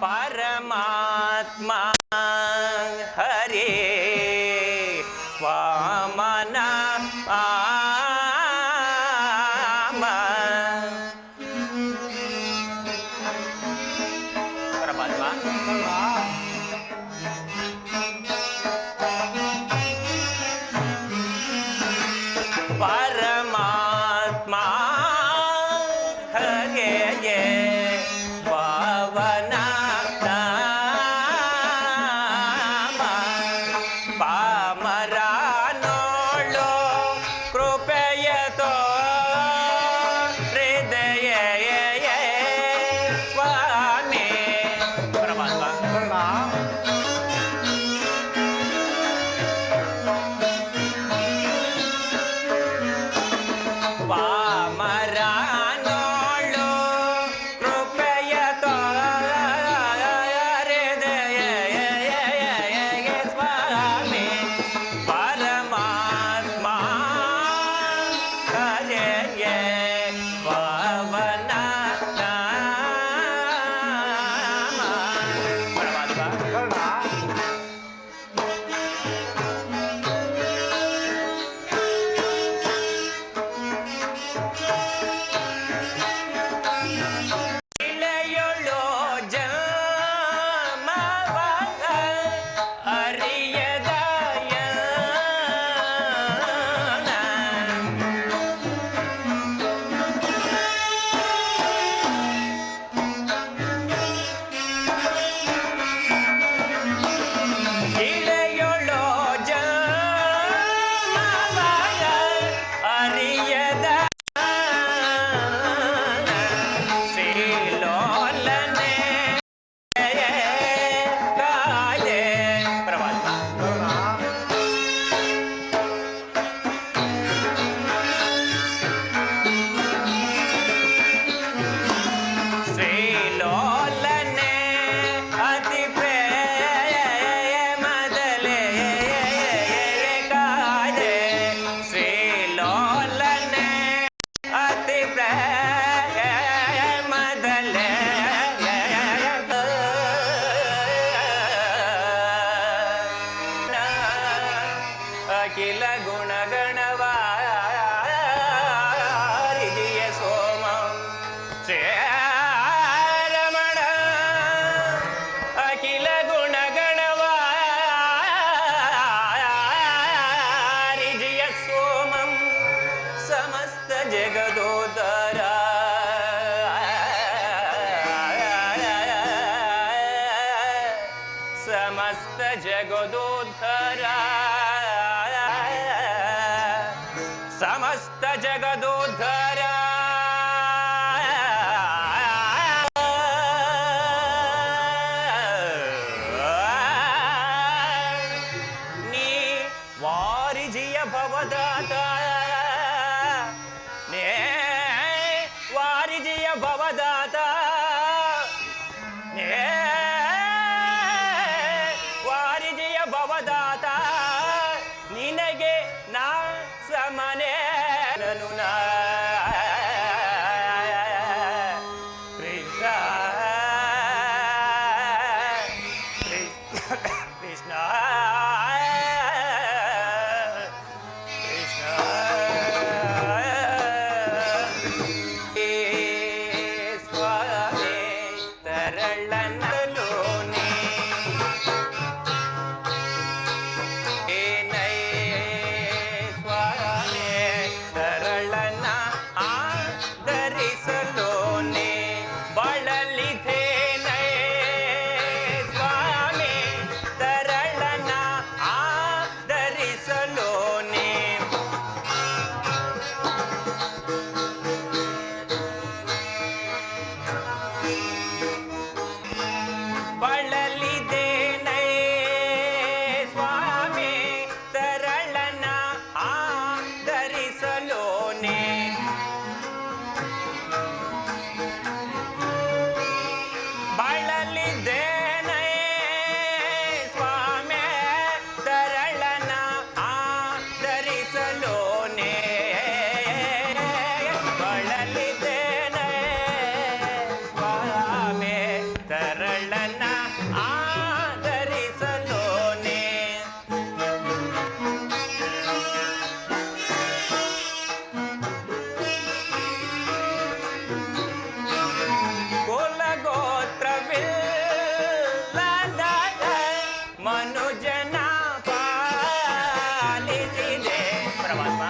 ಪರಮಾತ್ಮ ಹರೇ ವಾಮನ ಅಖಿಲ ಗುಣಗಣವಾರಿಜಿಯ ಸೋಮ ಶ್ರೀರಮಣ ಅಖಿಲ ಗುಣಗಣವಾರಿಜಿಯ ಸೋಮಂ ಸಮಸ್ತ ಜಗದೋದರ ಸಮಸ್ತ ಜಗದೋದ್ಧರ ಸಮಸ್ತ ಜಗದೋದ್ಧರ ನೀ ವಾರಿಜಿಯ ಭವದಾತ ನೇ ವಾರಿಜಿಯ ಭವದಾತ ನೇ ವಾರಿಜಿಯ ಭವದಾತ ನಿನಗೆ ನಾ ಸಮನೆ ನನು ಕೃಷ್ಣ ಕೃಷ್ಣ ಕೃಷ್ಣ ಸ್ವಾಮಿ ತರಳನಲು ನನ್ನ ಆದರಿಸಲೋನೆ. ಕುಲಗೋತ್ರವಿಲ್ಲದ ಮನುಜನ ಪಾಲಿಸಿದೆ ಪರಮಾತ್ಮ.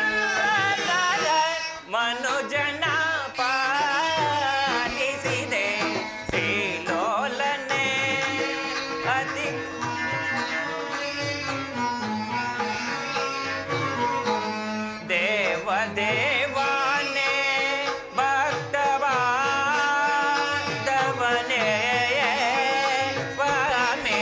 ಕುಲಗೋತ್ರವಿಲ್ಲದ ಮನುಜನ ಪಾಲಿಸಿದೆ ಶ್ರೀಲೋಲನೆ ಅತಿ ದೇವ ದೇವಾನೆ ಭಕ್ತವಾದವನೇ ಸ್ವಾಮಿ.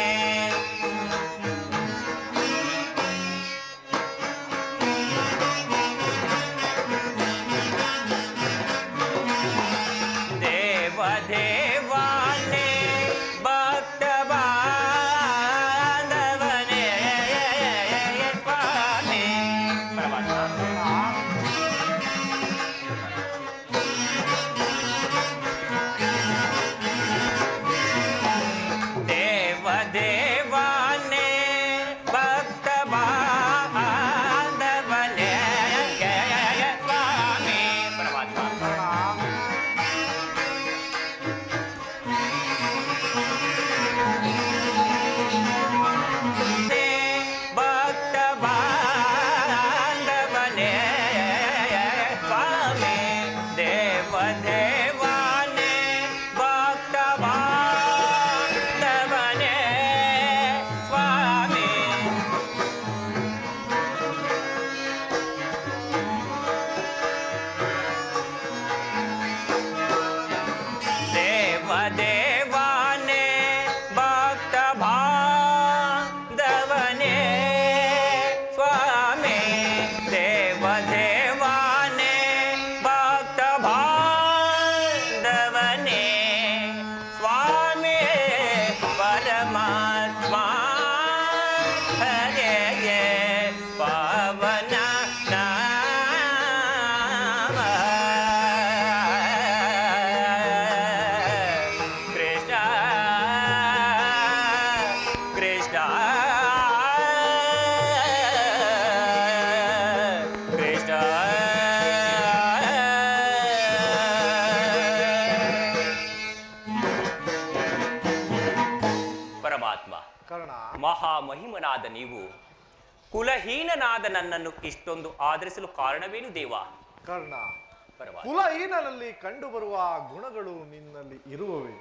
ದೇವ ದೇವಾನೆ ಭಕ್ತವಾದವನೇ ಸ್ವಾಮಿ ಪರಮಾತ್ಮ. ದೇವ ದೇವಾನೆ ಭಕ್ತವಾದವನೇ ಸ್ವಾಮಿ ಪರಮಾತ್ಮ. ಭಕ್ತವಾದವನೇ ಸ್ವಾಮಿ. ದೇವ ದೇವಾನೆ ಭಕ್ತವಾದವನೇ ಸ್ವಾಮಿ. ದೇವ ದೇವಾನೆ ಭಕ್ತವಾದವನೇ ಸ್ವಾಮಿ. ದೇವ ದೇವಾನೆ ಭಕ್ತವಾದವನೇ ಸ್ವಾಮಿ ಪರಮಾತ್ಮ. ಹರೆಯೇ ಪಾವನ ನಾಮ ಕೃಷ್ಣ ಕೃಷ್ಣ ಕೃಷ್ಣ. ಪರಮಾತ್ಮ ಕರ್ಣ, ಮಹಾಮಹಿಮನಾದ ನೀವು ಕುಲಹೀನನಾದ ನನ್ನನ್ನು ಇಷ್ಟೊಂದು ಆದರಿಸಲು ಕಾರಣವೇನು ದೇವ? ಕರ್ಣ, ಪರಮಾತ್ಮ ಕುಲಹೀನನಲ್ಲಿ ಕಂಡುಬರುವ ಗುಣಗಳು ನಿನ್ನಲ್ಲಿ ಇರುವವೇ?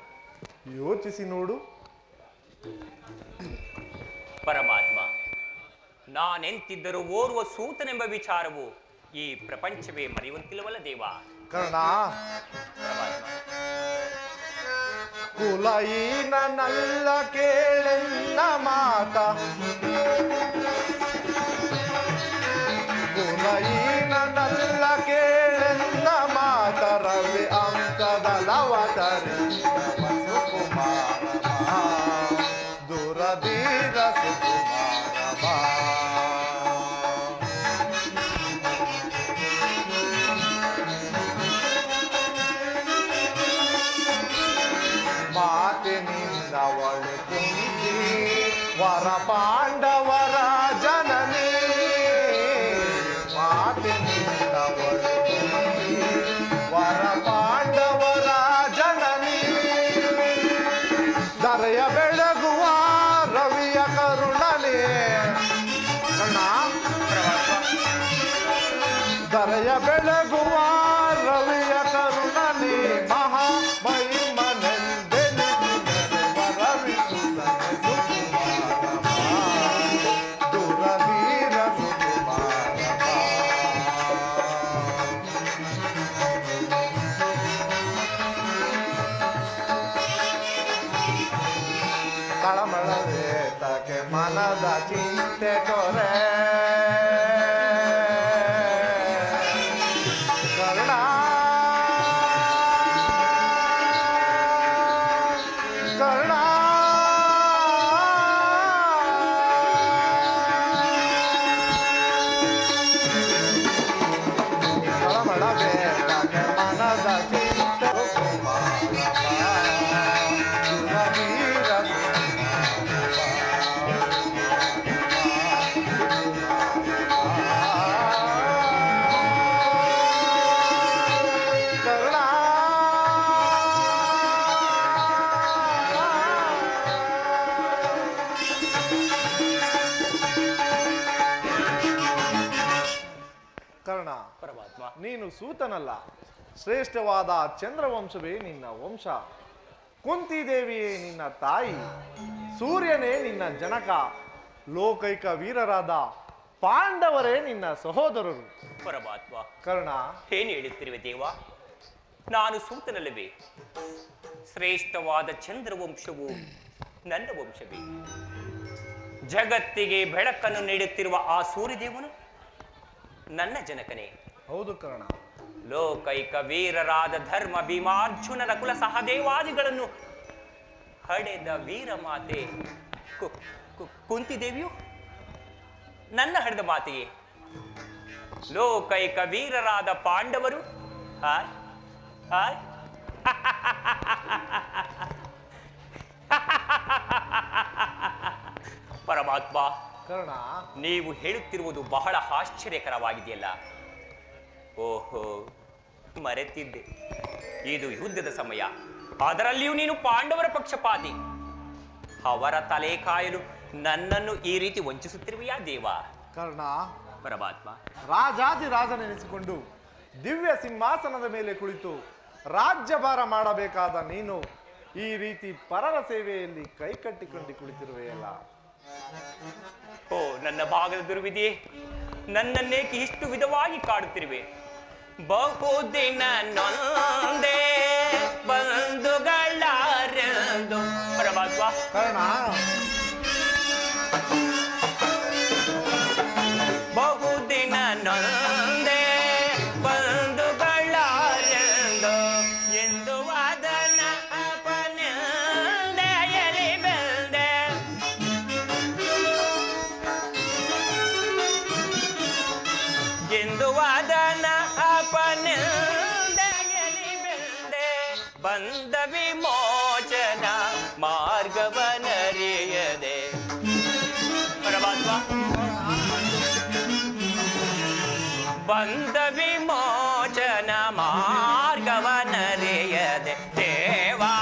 ಯೋಚಿಸಿ ನೋಡು. ಪರಮಾತ್ಮ, ನಾನೆಂತಿದ್ದರೂ ಓರ್ವ ಸೂತನೆಂಬ ವಿಚಾರವು ಈ ಪ್ರಪಂಚವೇ ಮರೆಯುವಂತಿಲ್ಲವಲ್ಲ ದೇವ? ಕರ್ಣ, ಪರಮಾತ್ಮ ಕುಲಹೀನನಲ್ಲ ಕೇಳೆನ್ನ ಮಾತ. ಕುಲಹೀನನಲ್ಲ ಕೇಳೆನ್ನ ಮಾತ. ರವಿ ಅಂಶದಲವತರಿಸಿದ ವಸುಕುಮಾರವ ದುರಧೀರ ಸುಕುಮಾರವ. ಮಾತಿನಿಂದವಳು ಕುಂತಿ ವರ ಪಾಂಡವರ ಜನನಿ. ಮಾತಿನಿಂದವಳು ಕುಂತಿ ವರ ಪಾಂಡವರ ಜನನಿ. ದರೆಯ ಬೆಳಗುವ ರವಿಯ ಕರುಣನೆ. ದರೆಯ ಬೆಳಗುವ ರವಿಯ ಕರುಣನೆ. ಮಹಾ ತಳಮಳವೇತಕ್ಕೆ ಮನದ ಚಿಂತೆ ತೊರೆ. ಪರಮಾತ್ಮ. ನೀನು ಸೂತನಲ್ಲ, ಶ್ರೇಷ್ಠವಾದ ಚಂದ್ರವಂಶವೇ ನಿನ್ನ ವಂಶ. ಕುಂತಿದೇವಿಯೇ ನಿನ್ನ ತಾಯಿ, ಸೂರ್ಯನೇ ನಿನ್ನ ಜನಕ, ಲೋಕೈಕ ವೀರರಾದ ಪಾಂಡವರೇ ನಿನ್ನ ಸಹೋದರರು. ಪರಮಾತ್ಮ, ಕರ್ಣ, ಏನು ಹೇಳುತ್ತಿರುವೆ ದೇವ? ನಾನು ಸೂತನಲ್ಲವೇ? ಶ್ರೇಷ್ಠವಾದ ಚಂದ್ರವಂಶವು ನನ್ನ ವಂಶವೇ. ಜಗತ್ತಿಗೆ ಬೆಳಕನ್ನು ನೀಡುತ್ತಿರುವ ಆ ಸೂರ್ಯದೇವನು ನನ್ನ ಜನಕನೇ. ಹೌದು ಕರ್ಣ. ಲೋಕೈಕ ವೀರರಾದ ಧರ್ಮ ಭೀಮಾರ್ಜುನರ ಕುಲ ಸಹದೇವಾದಿಗಳನ್ನು ಹಡೆದ ವೀರ ಮಾತೆ ಕುಂತಿದೇವಿಯು ನನ್ನ ಹಡೆದ ಮಾತೆಯೇ. ಲೋಕೈಕ ವೀರರಾದ ಪಾಂಡವರು ಹಾಯ್ ಹಾಯ್ ಪರಮಾತ್ಮ, ಕರ್ಣ, ನೀವು ಹೇಳುತ್ತಿರುವುದು ಬಹಳ ಆಶ್ಚರ್ಯಕರವಾಗಿದೆಯಲ್ಲ. ಓಹೋ, ಮರೆತಿದ್ದೆ. ಇದು ಯುದ್ಧದ ಸಮಯ, ಅದರಲ್ಲಿಯೂ ನೀನು ಪಾಂಡವರ ಪಕ್ಷಪಾತಿ. ಅವರ ತಲೆ ಕಾಯಲು ನನ್ನನ್ನು ಈ ರೀತಿ ವಂಚಿಸುತ್ತಿರುವೆಯಾ ದೇವ? ಕರ್ಣ, ಪರಮಾತ್ಮ, ರಾಜಾದಿರಾಜನೆನಿಸಿಕೊಂಡು ದಿವ್ಯ ಸಿಂಹಾಸನದ ಮೇಲೆ ಕುಳಿತು ರಾಜ್ಯಭಾರ ಮಾಡಬೇಕಾದ ನೀನು ಈ ರೀತಿ ಪರರ ಸೇವೆಯಲ್ಲಿ ಕೈಕಟ್ಟಿಕೊಂಡು ಕುಳಿತಿರುವೆಯಲ್ಲ. ಓ ನನ್ನ ಭಾಗದ ದುರ್ವಿಧಿಯೇ, ನನ್ನನ್ನೇಕೆ ಇಷ್ಟು ವಿಧವಾಗಿ ಕಾಡುತ್ತಿರುವೆ? ಬಹುದಿನ ನೊಂದೆ ಬಂಧುಗಳಾರೆಂದು. ಪರಮಾತ್ಮ, ಕರ್ಣ, ಬಹುದಿನ ನೊಂದೆ ಬಂಧುಗಳಾರೆಂದು ಎಂದು ವಾದನ ಅಪನಿಂದೆ ಎಲಿ ಬೆಲ್ದೆ. ಎಂದು ವಾದನ ಅಪನಿಂದೆ ಎಲಿ ಬೆಲ್ದೆ. ಬಂದ ವಿಮೋಚನ ಮಾರ್ಗವನರಿಯದೆ. ಪರಮಾತ್ಮ, ಬಂದ ವಿಮೋಚನ ಮಾರ್ಗವನರಿಯದೆ ದೇವಾ.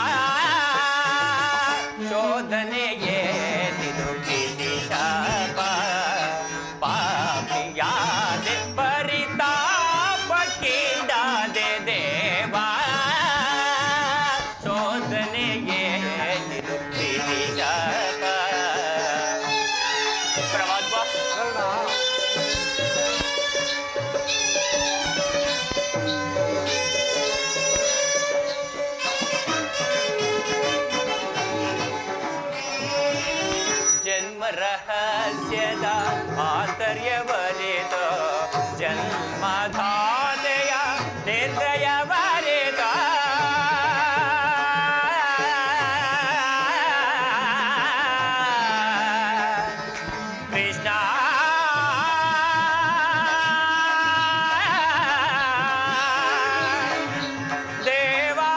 ಶೋಧನೆಯೇ ನಿದು ಕಿಡಿಶಾಪ, ಪಾಪಿಯಾದೆ ಪರಿತಾಪ ಕೀಡಾದೆ ದೇವಾ. ಶೋಧನೆಯೇ ನಿದು ಕಿಡಿಶಾಪ. ಪರಮಾತ್ಮ, ಕರ್ಣ, ಜನ್ಮ ರಹಸ್ಯದ ಆಂತರ್ಯವರಿತ, ಜನ್ಮಧಾತೆಯ ನಿರ್ದಯವರಿತ. ಕೃಷ್ಣ, ದೇವಾ,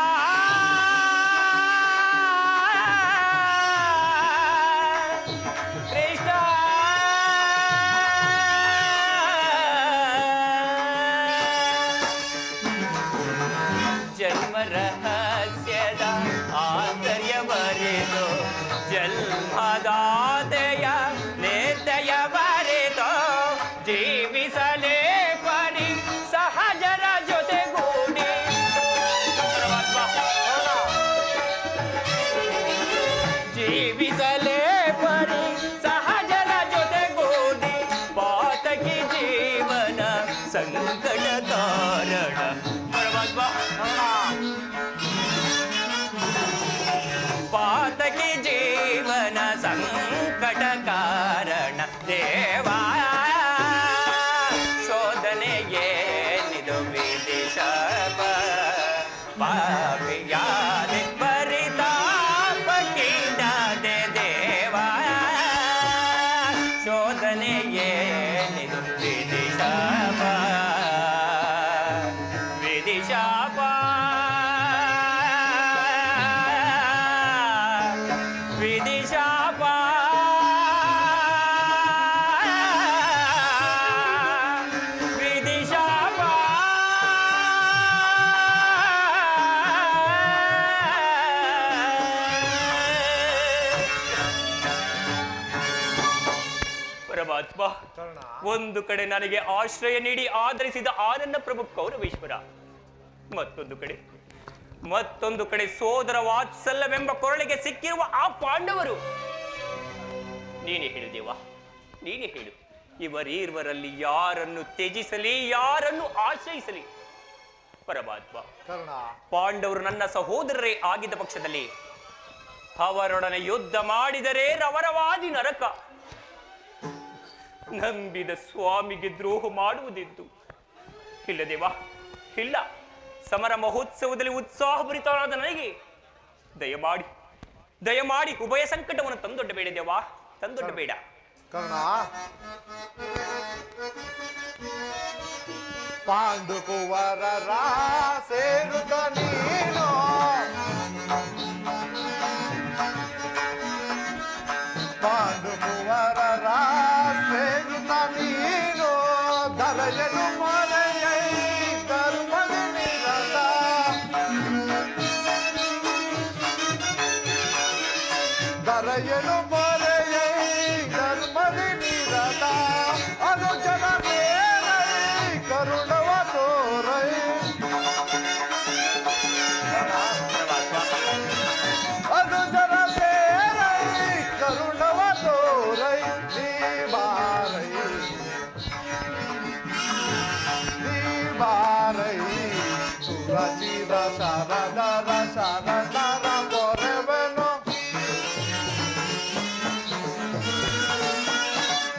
ಕೃಷ್ಣ, ಜನ್ಮ ರಹಸ್ಯದ ಆಂತರ್ಯವರಿತು, ಜನ್ಮದಾತೆಯ ನಿರ್ದಯವರಿತು. ಜೀವಿಸಲೇ ಪರಿ ಸಹಜರ ಜೊತೆಗೂಡಿ. ಪರಮಾತ್ಮ, ಜೀವಿಸಲೇ ಪರಿ ಸಹಜರ ಜೊತೆಗೂಡಿ. ಪಾತಕಿ ಜೀವನ ಸಂಕಟ ಕಾರಣ. ಪರಮಾತ್ಮ, ಪಾತಕಿ ಜೀವನ ಸಂಕಟ ಕಾರಣ ದೇವಾ. ಶೋಧನೆಯೇ ನಿದು ವಿಧಿಶಾಪ, ಪಾಪಿಯಾದೆ ಪರಿತಾಪ ಕೀಡಾದೆ ದೇವಾ. ಶೋಧನೆಯೇ ನಿದು ವಿಧಿಶಾಪ, ವಿಧಿಶಾಪ, ವಿಧಿಶಾಪ, ವಿಧಿಶಾಪ. ಪರಮಾತ್ಮ, ಪರಮಾತ್ಮ, ಒಂದು ಕಡೆ ನನಗೆ ಆಶ್ರಯ ನೀಡಿ ಆಧರಿಸಿದ ಆನಂದ ಪ್ರಭು ಕೌರವೇಶ್ವರ, ಮತ್ತೊಂದು ಕಡೆ ಸೋದರ ವಾತ್ಸಲ್ಯವೆಂಬ ಕೊರಳಿಗೆ ಸಿಕ್ಕಿರುವ ಆ ಪಾಂಡವರು. ನೀನೇ ಹೇಳು ದೇವ, ನೀನೇ ಹೇಳು, ಇವರೀರ್ವರಲ್ಲಿ ಯಾರನ್ನು ತ್ಯಜಿಸಲಿ, ಯಾರನ್ನು ಆಶ್ರಯಿಸಲಿ? ಪರಮಾತ್ಮ, ಪಾಂಡವರು ನನ್ನ ಸಹೋದರರೇ ಆಗಿದ್ದ ಪಕ್ಷದಲ್ಲಿ ಅವರೊಡನೆ ಯುದ್ಧ ಮಾಡಿದರೆ ರವರವಾದಿ ನರಕ. ನಂಬಿದ ಸ್ವಾಮಿಗೆ ದ್ರೋಹ ಮಾಡುವುದಿದ್ದು ಇಲ್ಲ ದೇವ, ಇಲ್ಲ. ಸಮರ ಮಹೋತ್ಸವದಲ್ಲಿ ಉತ್ಸಾಹಭರಿತವಾದ ನನಗೆ ದಯಮಾಡಿ ಉಭಯ ಸಂಕಟವನ್ನು ತಂದೊಡ್ಡಬೇಡ ದೇವ, ತಂದೊಡ್ಡಬೇಡ. ಪಾಂಡು ಕುವರರ ಸೇರುತ್ತ ನೀನು ಪಾಂಡು ಕುವರರ ಸೇರುತ್ತ ನೀನು ದರಯನು ಮರೆಯೈ ಕರ್ಮದ ನಿರತ ದರಯನು ಮರೆಯೈ ಕರ್ಮದ ನಿರತ ಅನುಜನ ಕರುಣವ ತೋರೈ ಅನುಜನ ಸೇರೈ ಕರುಣವ ತೋರೈ ನೀ ಬಾರೈ ಸುರಚಿರ ಶರದರ ಶರಣರ ಪೊರೆವನು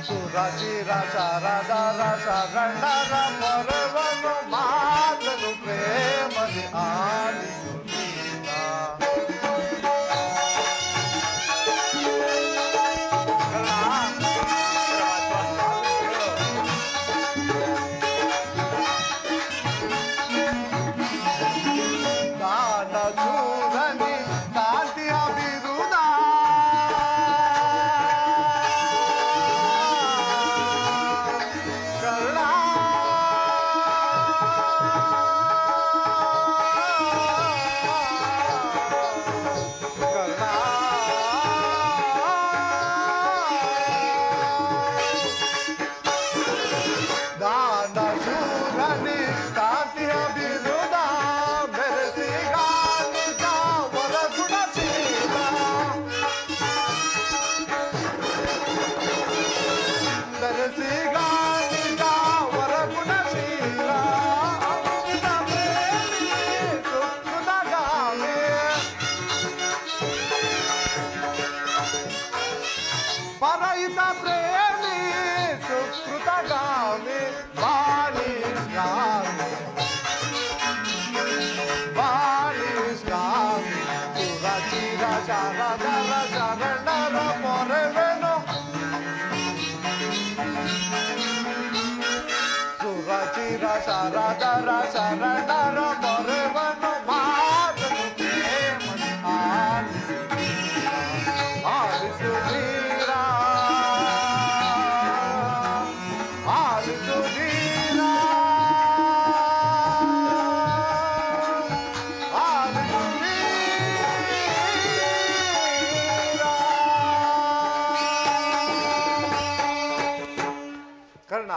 ಸುರಚಿರ ಶರದರ ಶರಣರ ಪೊರೆವನು ಮಾತನು ಪ್ರೇಮದಿ ಆಲಿಸುತ್ತೀನ ಚೂರನಿ ಕಾಂತಿಯ ಬಿರುದ ಕರ್ಣ ದಾನ ಶೂರನಿ ಕಾಂತಿಯ ಬಿರುದ ಪರಹಿತ ಪ್ರೇಮಿ ಸುಕೃತಗಾಮಿ ಬಾಲಿಷ್ಕಾಮಿ ಸುರಚಿರ ಶರದರ ಶರಣರ ಪೊರೆವೆನು ಸುರಚಿರ ಶರದರ ಶರಣರ ಪೊರೆವನು ಮಾತನು ಪ್ರೇಮದಿ ಆಲಿಸು ಕರ್ಣ,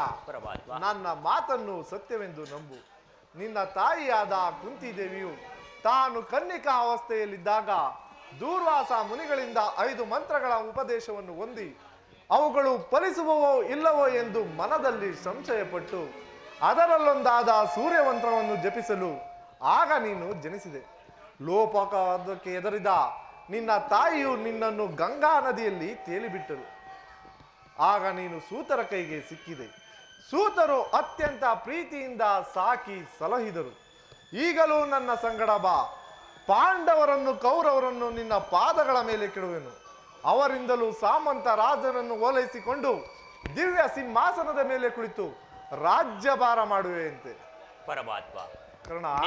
ನನ್ನ ಮಾತನ್ನು ಸತ್ಯವೆಂದು ನಂಬು. ನಿನ್ನ ತಾಯಿಯಾದ ಕುಂತಿದೇವಿಯು ತಾನು ಕನ್ನಿಕಾ ಅವಸ್ಥೆಯಲ್ಲಿದ್ದಾಗ ದೂರ್ವಾಸ ಮುನಿಗಳಿಂದ 5 ಮಂತ್ರಗಳ ಉಪದೇಶವನ್ನು ಹೊಂದಿ ಅವುಗಳು ಫಲಿಸುವವೋ ಇಲ್ಲವೋ ಎಂದು ಮನದಲ್ಲಿ ಸಂಶಯಪಟ್ಟು ಅದರಲ್ಲೊಂದಾದ ಸೂರ್ಯಮಂತ್ರವನ್ನು ಜಪಿಸಲು ಆಗ ನೀನು ಜನಿಸಿದೆ. ಲೋಪಕಕ್ಕೆ ಎದರಿದ ನಿನ್ನ ತಾಯಿಯು ನಿನ್ನನ್ನು ಗಂಗಾ ನದಿಯಲ್ಲಿ ತೇಲಿಬಿಟ್ಟರು. ಆಗ ನೀನು ಸೂತರ ಕೈಗೆ ಸಿಕ್ಕಿದೆ. ಸೂತರು ಅತ್ಯಂತ ಪ್ರೀತಿಯಿಂದ ಸಾಕಿ ಸಲಹಿದರು. ಈಗಲೂ ನನ್ನ ಸಂಗಡ ಬಾ, ಪಾಂಡವರನ್ನು ಕೌರವರನ್ನು ನಿನ್ನ ಪಾದಗಳ ಮೇಲೆ ಕೆಡುವೆನು. ಅವರಿಂದಲೂ ಸಾಮಂತ ರಾಜನನ್ನು ಓಲೈಸಿಕೊಂಡು ದಿವ್ಯ ಸಿಂಹಾಸನದ ಮೇಲೆ ಕುಳಿತು ರಾಜ್ಯಭಾರ ಮಾಡುವೆಯಂತೆ. ಪರಮಾತ್ಮ,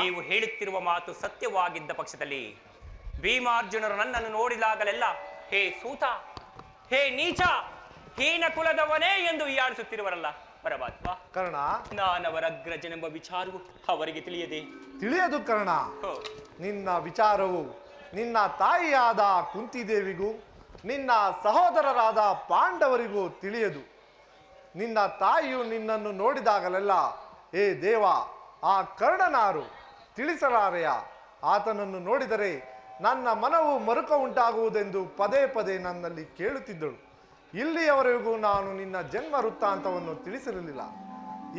ನೀವು ಹೇಳುತ್ತಿರುವ ಮಾತು ಸತ್ಯವಾಗಿದ್ದ ಪಕ್ಷದಲ್ಲಿ ಭೀಮಾರ್ಜುನರು ನನ್ನನ್ನು ನೋಡಿದಾಗಲೆಲ್ಲ ಹೇ ಸೂತ, ಹೇ ನೀಚ, ಹೀನ ಕುಲದವನೇ ಎಂದು ವಿಚಾರಿಸುತ್ತಿರುವರಲ್ಲ ಪರಮಾತ್ಮ. ಕರ್ಣ, ನಾನವರ ಅಗ್ರಜನೆಂಬ ವಿಚಾರವು ಅವರಿಗೆ ತಿಳಿಯದು ಕರ್ಣ. ನಿನ್ನ ವಿಚಾರವು ನಿನ್ನ ತಾಯಿಯಾದ ಕುಂತಿದೇವಿಗೂ ನಿನ್ನ ಸಹೋದರರಾದ ಪಾಂಡವರಿಗೂ ತಿಳಿಯದು. ನಿನ್ನ ತಾಯಿಯು ನಿನ್ನನ್ನು ನೋಡಿದಾಗಲೆಲ್ಲ, ಏ ದೇವ, ಆ ಕರ್ಣನಾರು ತಿಳಿಸಲಾರೆಯ? ಆತನನ್ನು ನೋಡಿದರೆ ನನ್ನ ಮನವು ಮರುಕ ಉಂಟಾಗುವುದೆಂದು ಪದೇ ಪದೇ ನನ್ನಲ್ಲಿ ಕೇಳುತ್ತಿದ್ದಳು. ಇಲ್ಲಿಯವರೆಗೂ ನಾನು ನಿನ್ನ ಜನ್ಮ ವೃತ್ತಾಂತವನ್ನು ತಿಳಿಸಿರಲಿಲ್ಲ.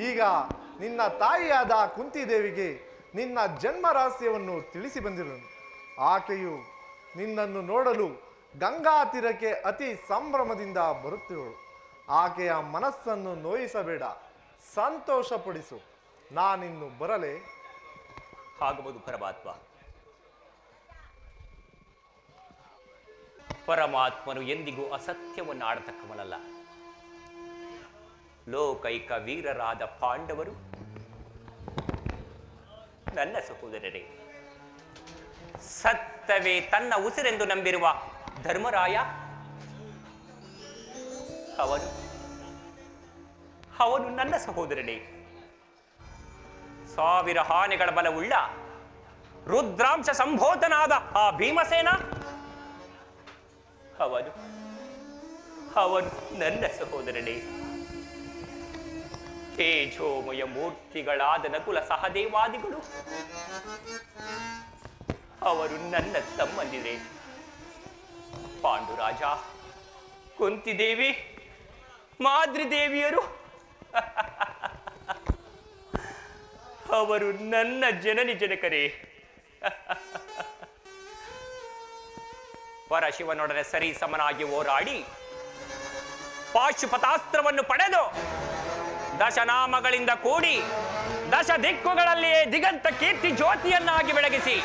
ಈಗ ನಿನ್ನ ತಾಯಿಯಾದ ಕುಂತಿದೇವಿಗೆ ನಿನ್ನ ಜನ್ಮ ರಹಸ್ಯವನ್ನು ತಿಳಿಸಿ ಬಂದಿರುವನು. ಆಕೆಯು ನಿನ್ನನ್ನು ನೋಡಲು ಗಂಗಾ ತೀರಕ್ಕೆ ಅತಿ ಸಂಭ್ರಮದಿಂದ ಬರುತ್ತಿರುವಳು. ಆಕೆಯ ಮನಸ್ಸನ್ನು ನೋಯಿಸಬೇಡ, ಸಂತೋಷಪಡಿಸು. ನಾನಿನ್ನು ಬರಲೇ? ಆಗಬಹುದು ಪರಮಾತ್ಮ. ಪರಮಾತ್ಮನು ಎಂದಿಗೂ ಅಸತ್ಯವನ್ನು ಆಡತಕ್ಕವನಲ್ಲ. ಲೋಕೈಕ ವೀರರಾದ ಪಾಂಡವರು ನನ್ನ ಸಹೋದರರೇ. ಸತ್ತವೇ ತನ್ನ ಉಸಿರೆಂದು ನಂಬಿರುವ ಧರ್ಮರಾಯ ಅವನು ನನ್ನ ಸಹೋದರನೇ. 1000 ಆನೆಗಳ ಬಲವುಳ್ಳ ರುದ್ರಾಂಶ ಸಂಬೋಧನಾದ ಆ ಭೀಮಸೇನ ಅವನು ನನ್ನ ಸಹೋದರನೇ. ತೇಜೋಮಯ ಮೂರ್ತಿಗಳಾದ ನಕುಲ ಸಹದೇವಾದಿಗಳು ಅವರು ನನ್ನ ತಮ್ಮಂದಿರೇ. ಪಾಂಡುರಾಜ, ಕುಂತಿದೇವಿ, ಮಾದ್ರಿದೇವಿಯರು ಅವರು ನನ್ನ ಜನನಿ ಜನಕರೇ. ಪರಶಿವನೊಡನೆ ಸರಿ ಸಮನಾಗಿ ಹೋರಾಡಿ ಪಾಶುಪತಾಸ್ತ್ರವನ್ನು ಪಡೆದು ದಶನಾಮಗಳಿಂದ ಕೂಡಿ ದಶ ದಿಕ್ಕುಗಳಲ್ಲಿಯೇ ದಿಗಂತ ಕೀರ್ತಿ ಜ್ಯೋತಿಯನ್ನಾಗಿ ಬೆಳಗಿಸಿ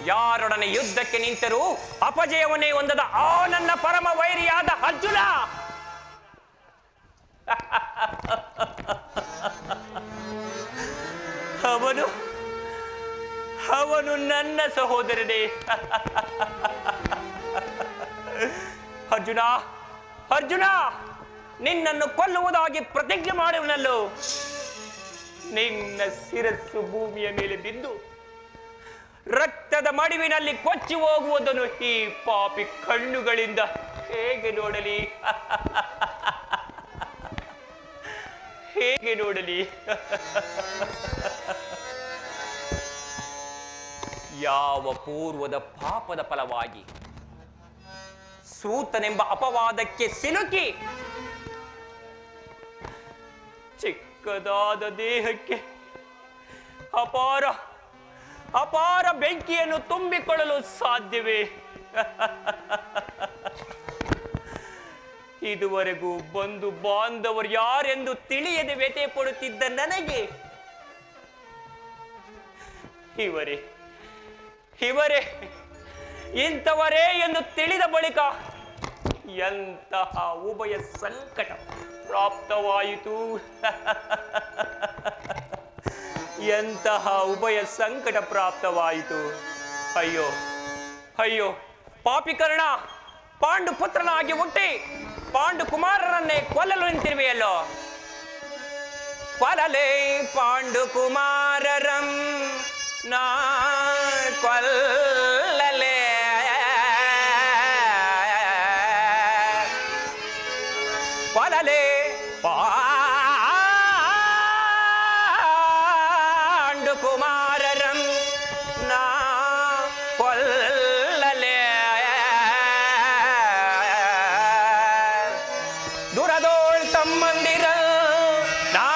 ಯಾರೊಡನೆ ಯುದ್ಧಕ್ಕೆ ನಿಂತರೂ ಅಪಜಯವನ್ನೇ ಹೊಂದದ ಆ ನನ್ನ ಪರಮ ವೈರಿಯಾದ ಅರ್ಜುನ ಅವನು ನನ್ನ ಸಹೋದರನೇ. ಅರ್ಜುನ, ಅರ್ಜುನ, ನಿನ್ನನ್ನು ಕೊಲ್ಲುವುದಾಗಿ ಪ್ರತಿಜ್ಞೆ ಮಾಡುವನಲ್ಲೋ. ನಿನ್ನ ಶಿರಸ್ಸು ಭೂಮಿಯ ಮೇಲೆ ಬಿದ್ದು ರಕ್ತದ ಮಡಿವಿನಲ್ಲಿ ಕೊಚ್ಚಿ ಹೋಗುವುದನ್ನು ಈ ಪಾಪಿ ಕಣ್ಣುಗಳಿಂದ ಹೇಗೆ ನೋಡಲಿ? ಹೇಗೆ ನೋಡಲಿ? ಯಾವ ಪೂರ್ವದ ಪಾಪದ ಫಲವಾಗಿ ಸೂತನೆಂಬ ಅಪವಾದಕ್ಕೆ ಸಿಲುಕಿ ಚಿಕ್ಕದಾದ ದೇಹಕ್ಕೆ ಅಪಾರ ಅಪಾರ ಬೆಂಕಿಯನ್ನು ತುಂಬಿಕೊಳ್ಳಲು ಸಾಧ್ಯವೇ? ಇದುವರೆಗೂ ಬಂಧು ಬಾಂಧವರು ಯಾರೆಂದು ತಿಳಿಯದೆ ವ್ಯಥೆ ಪಡುತ್ತಿದ್ದ ನನಗೆ ಇವರೇ ಇಂಥವರೇ ಎಂದು ತಿಳಿದ ಬಳಿಕ ಎಂತಹ ಉಭಯ ಸಂಕಟ ಪ್ರಾಪ್ತವಾಯಿತು. ಎಂತಹ ಉಭಯ ಸಂಕಟ ಪ್ರಾಪ್ತವಾಯಿತು. ಅಯ್ಯೋ ಅಯ್ಯೋ ಪಾಪಿಕರ್ಣ, ಪಾಂಡು ಪುತ್ರನಾಗಿ ಹುಟ್ಟಿ ಪಾಂಡು ಕುಮಾರರನ್ನೇ ಕೊಲ್ಲಲು ನಿಂತಿರುವೆಯಲ್ಲೋ. ಕೊಲ್ಲಲೇ ಪಾಂಡು ಕುಮಾರರಂ ನಾ ಕೊಲ್ಲಲೇ. ಕೊಲ್ಲಲೇ ಪಾಂಡು ಕುಮಾರರಂ ನಾ ಕೊಲ್ಲಲೇ. ದುರದೋಳ್ ತಮ್ಮಂದಿರ ನಾ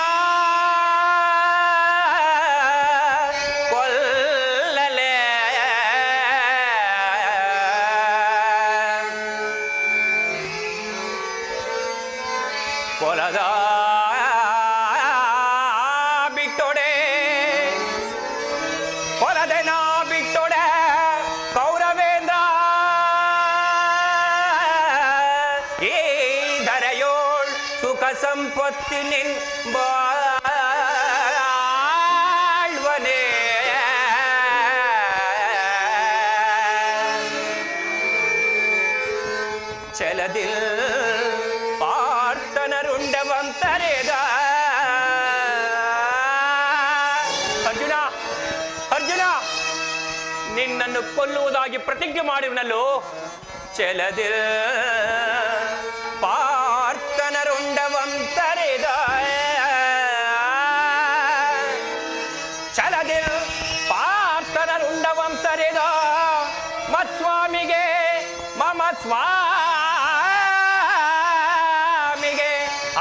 ಕೊಲ್ಲಲೇ. ಕೊಲದ ಬಿಟ್ಟೊಡೆ ಕೊಲದೆ ನಾ ಬಿಟ್ಟೊಡೆ ಕೌರವೇಂದ್ರ ಈ ಧರೆಯೋಳ್ ಸುಖ ಸಂಪತ್ತಿ ನಿನ್ ಬಾಳ್ವನೆ. ಚಲದಿಲ್ ಪಾರ್ಥನರುಂಡವಂತರೇದ. ಅರ್ಜುನ, ಅರ್ಜುನ, ನಿನ್ನನ್ನು ಕೊಲ್ಲುವುದಾಗಿ ಪ್ರತಿಜ್ಞೆ ಮಾಡಿವನಲ್ಲೋ. ಚಲದಿಲ್ ಪಾರ್ಥನರುಂಡವಂತರೇ. ಆನಂದವಂ ತರೆದ ಮತ್ಸ್ವಾಮಿಗೆ ಮಮ ಸ್ವಾಮಿಗೆ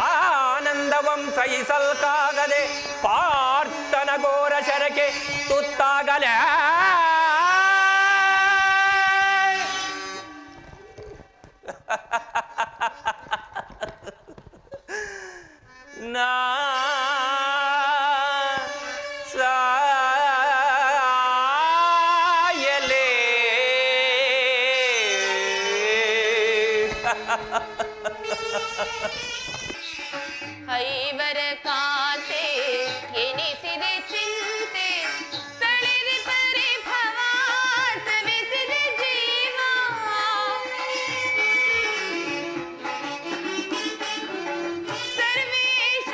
ಆನಂದವಂ ಸಹಿಸಲ್ಕಾಗದೆ ಪಾರ್ಥನ ಘೋರ ಶರಕ್ಕೆ ತುತ್ತಾಗಲೇ ನಾ ಸಾಯಲೇ ಐವರ ಕಾತೆ ಎನಿಸಿದೆ ಚಿಂತೆ ತಳೆದೆ ಪರಿಭವ ಸವಿಸಿದೆ ಜೀವ ಸರ್ವೇಶ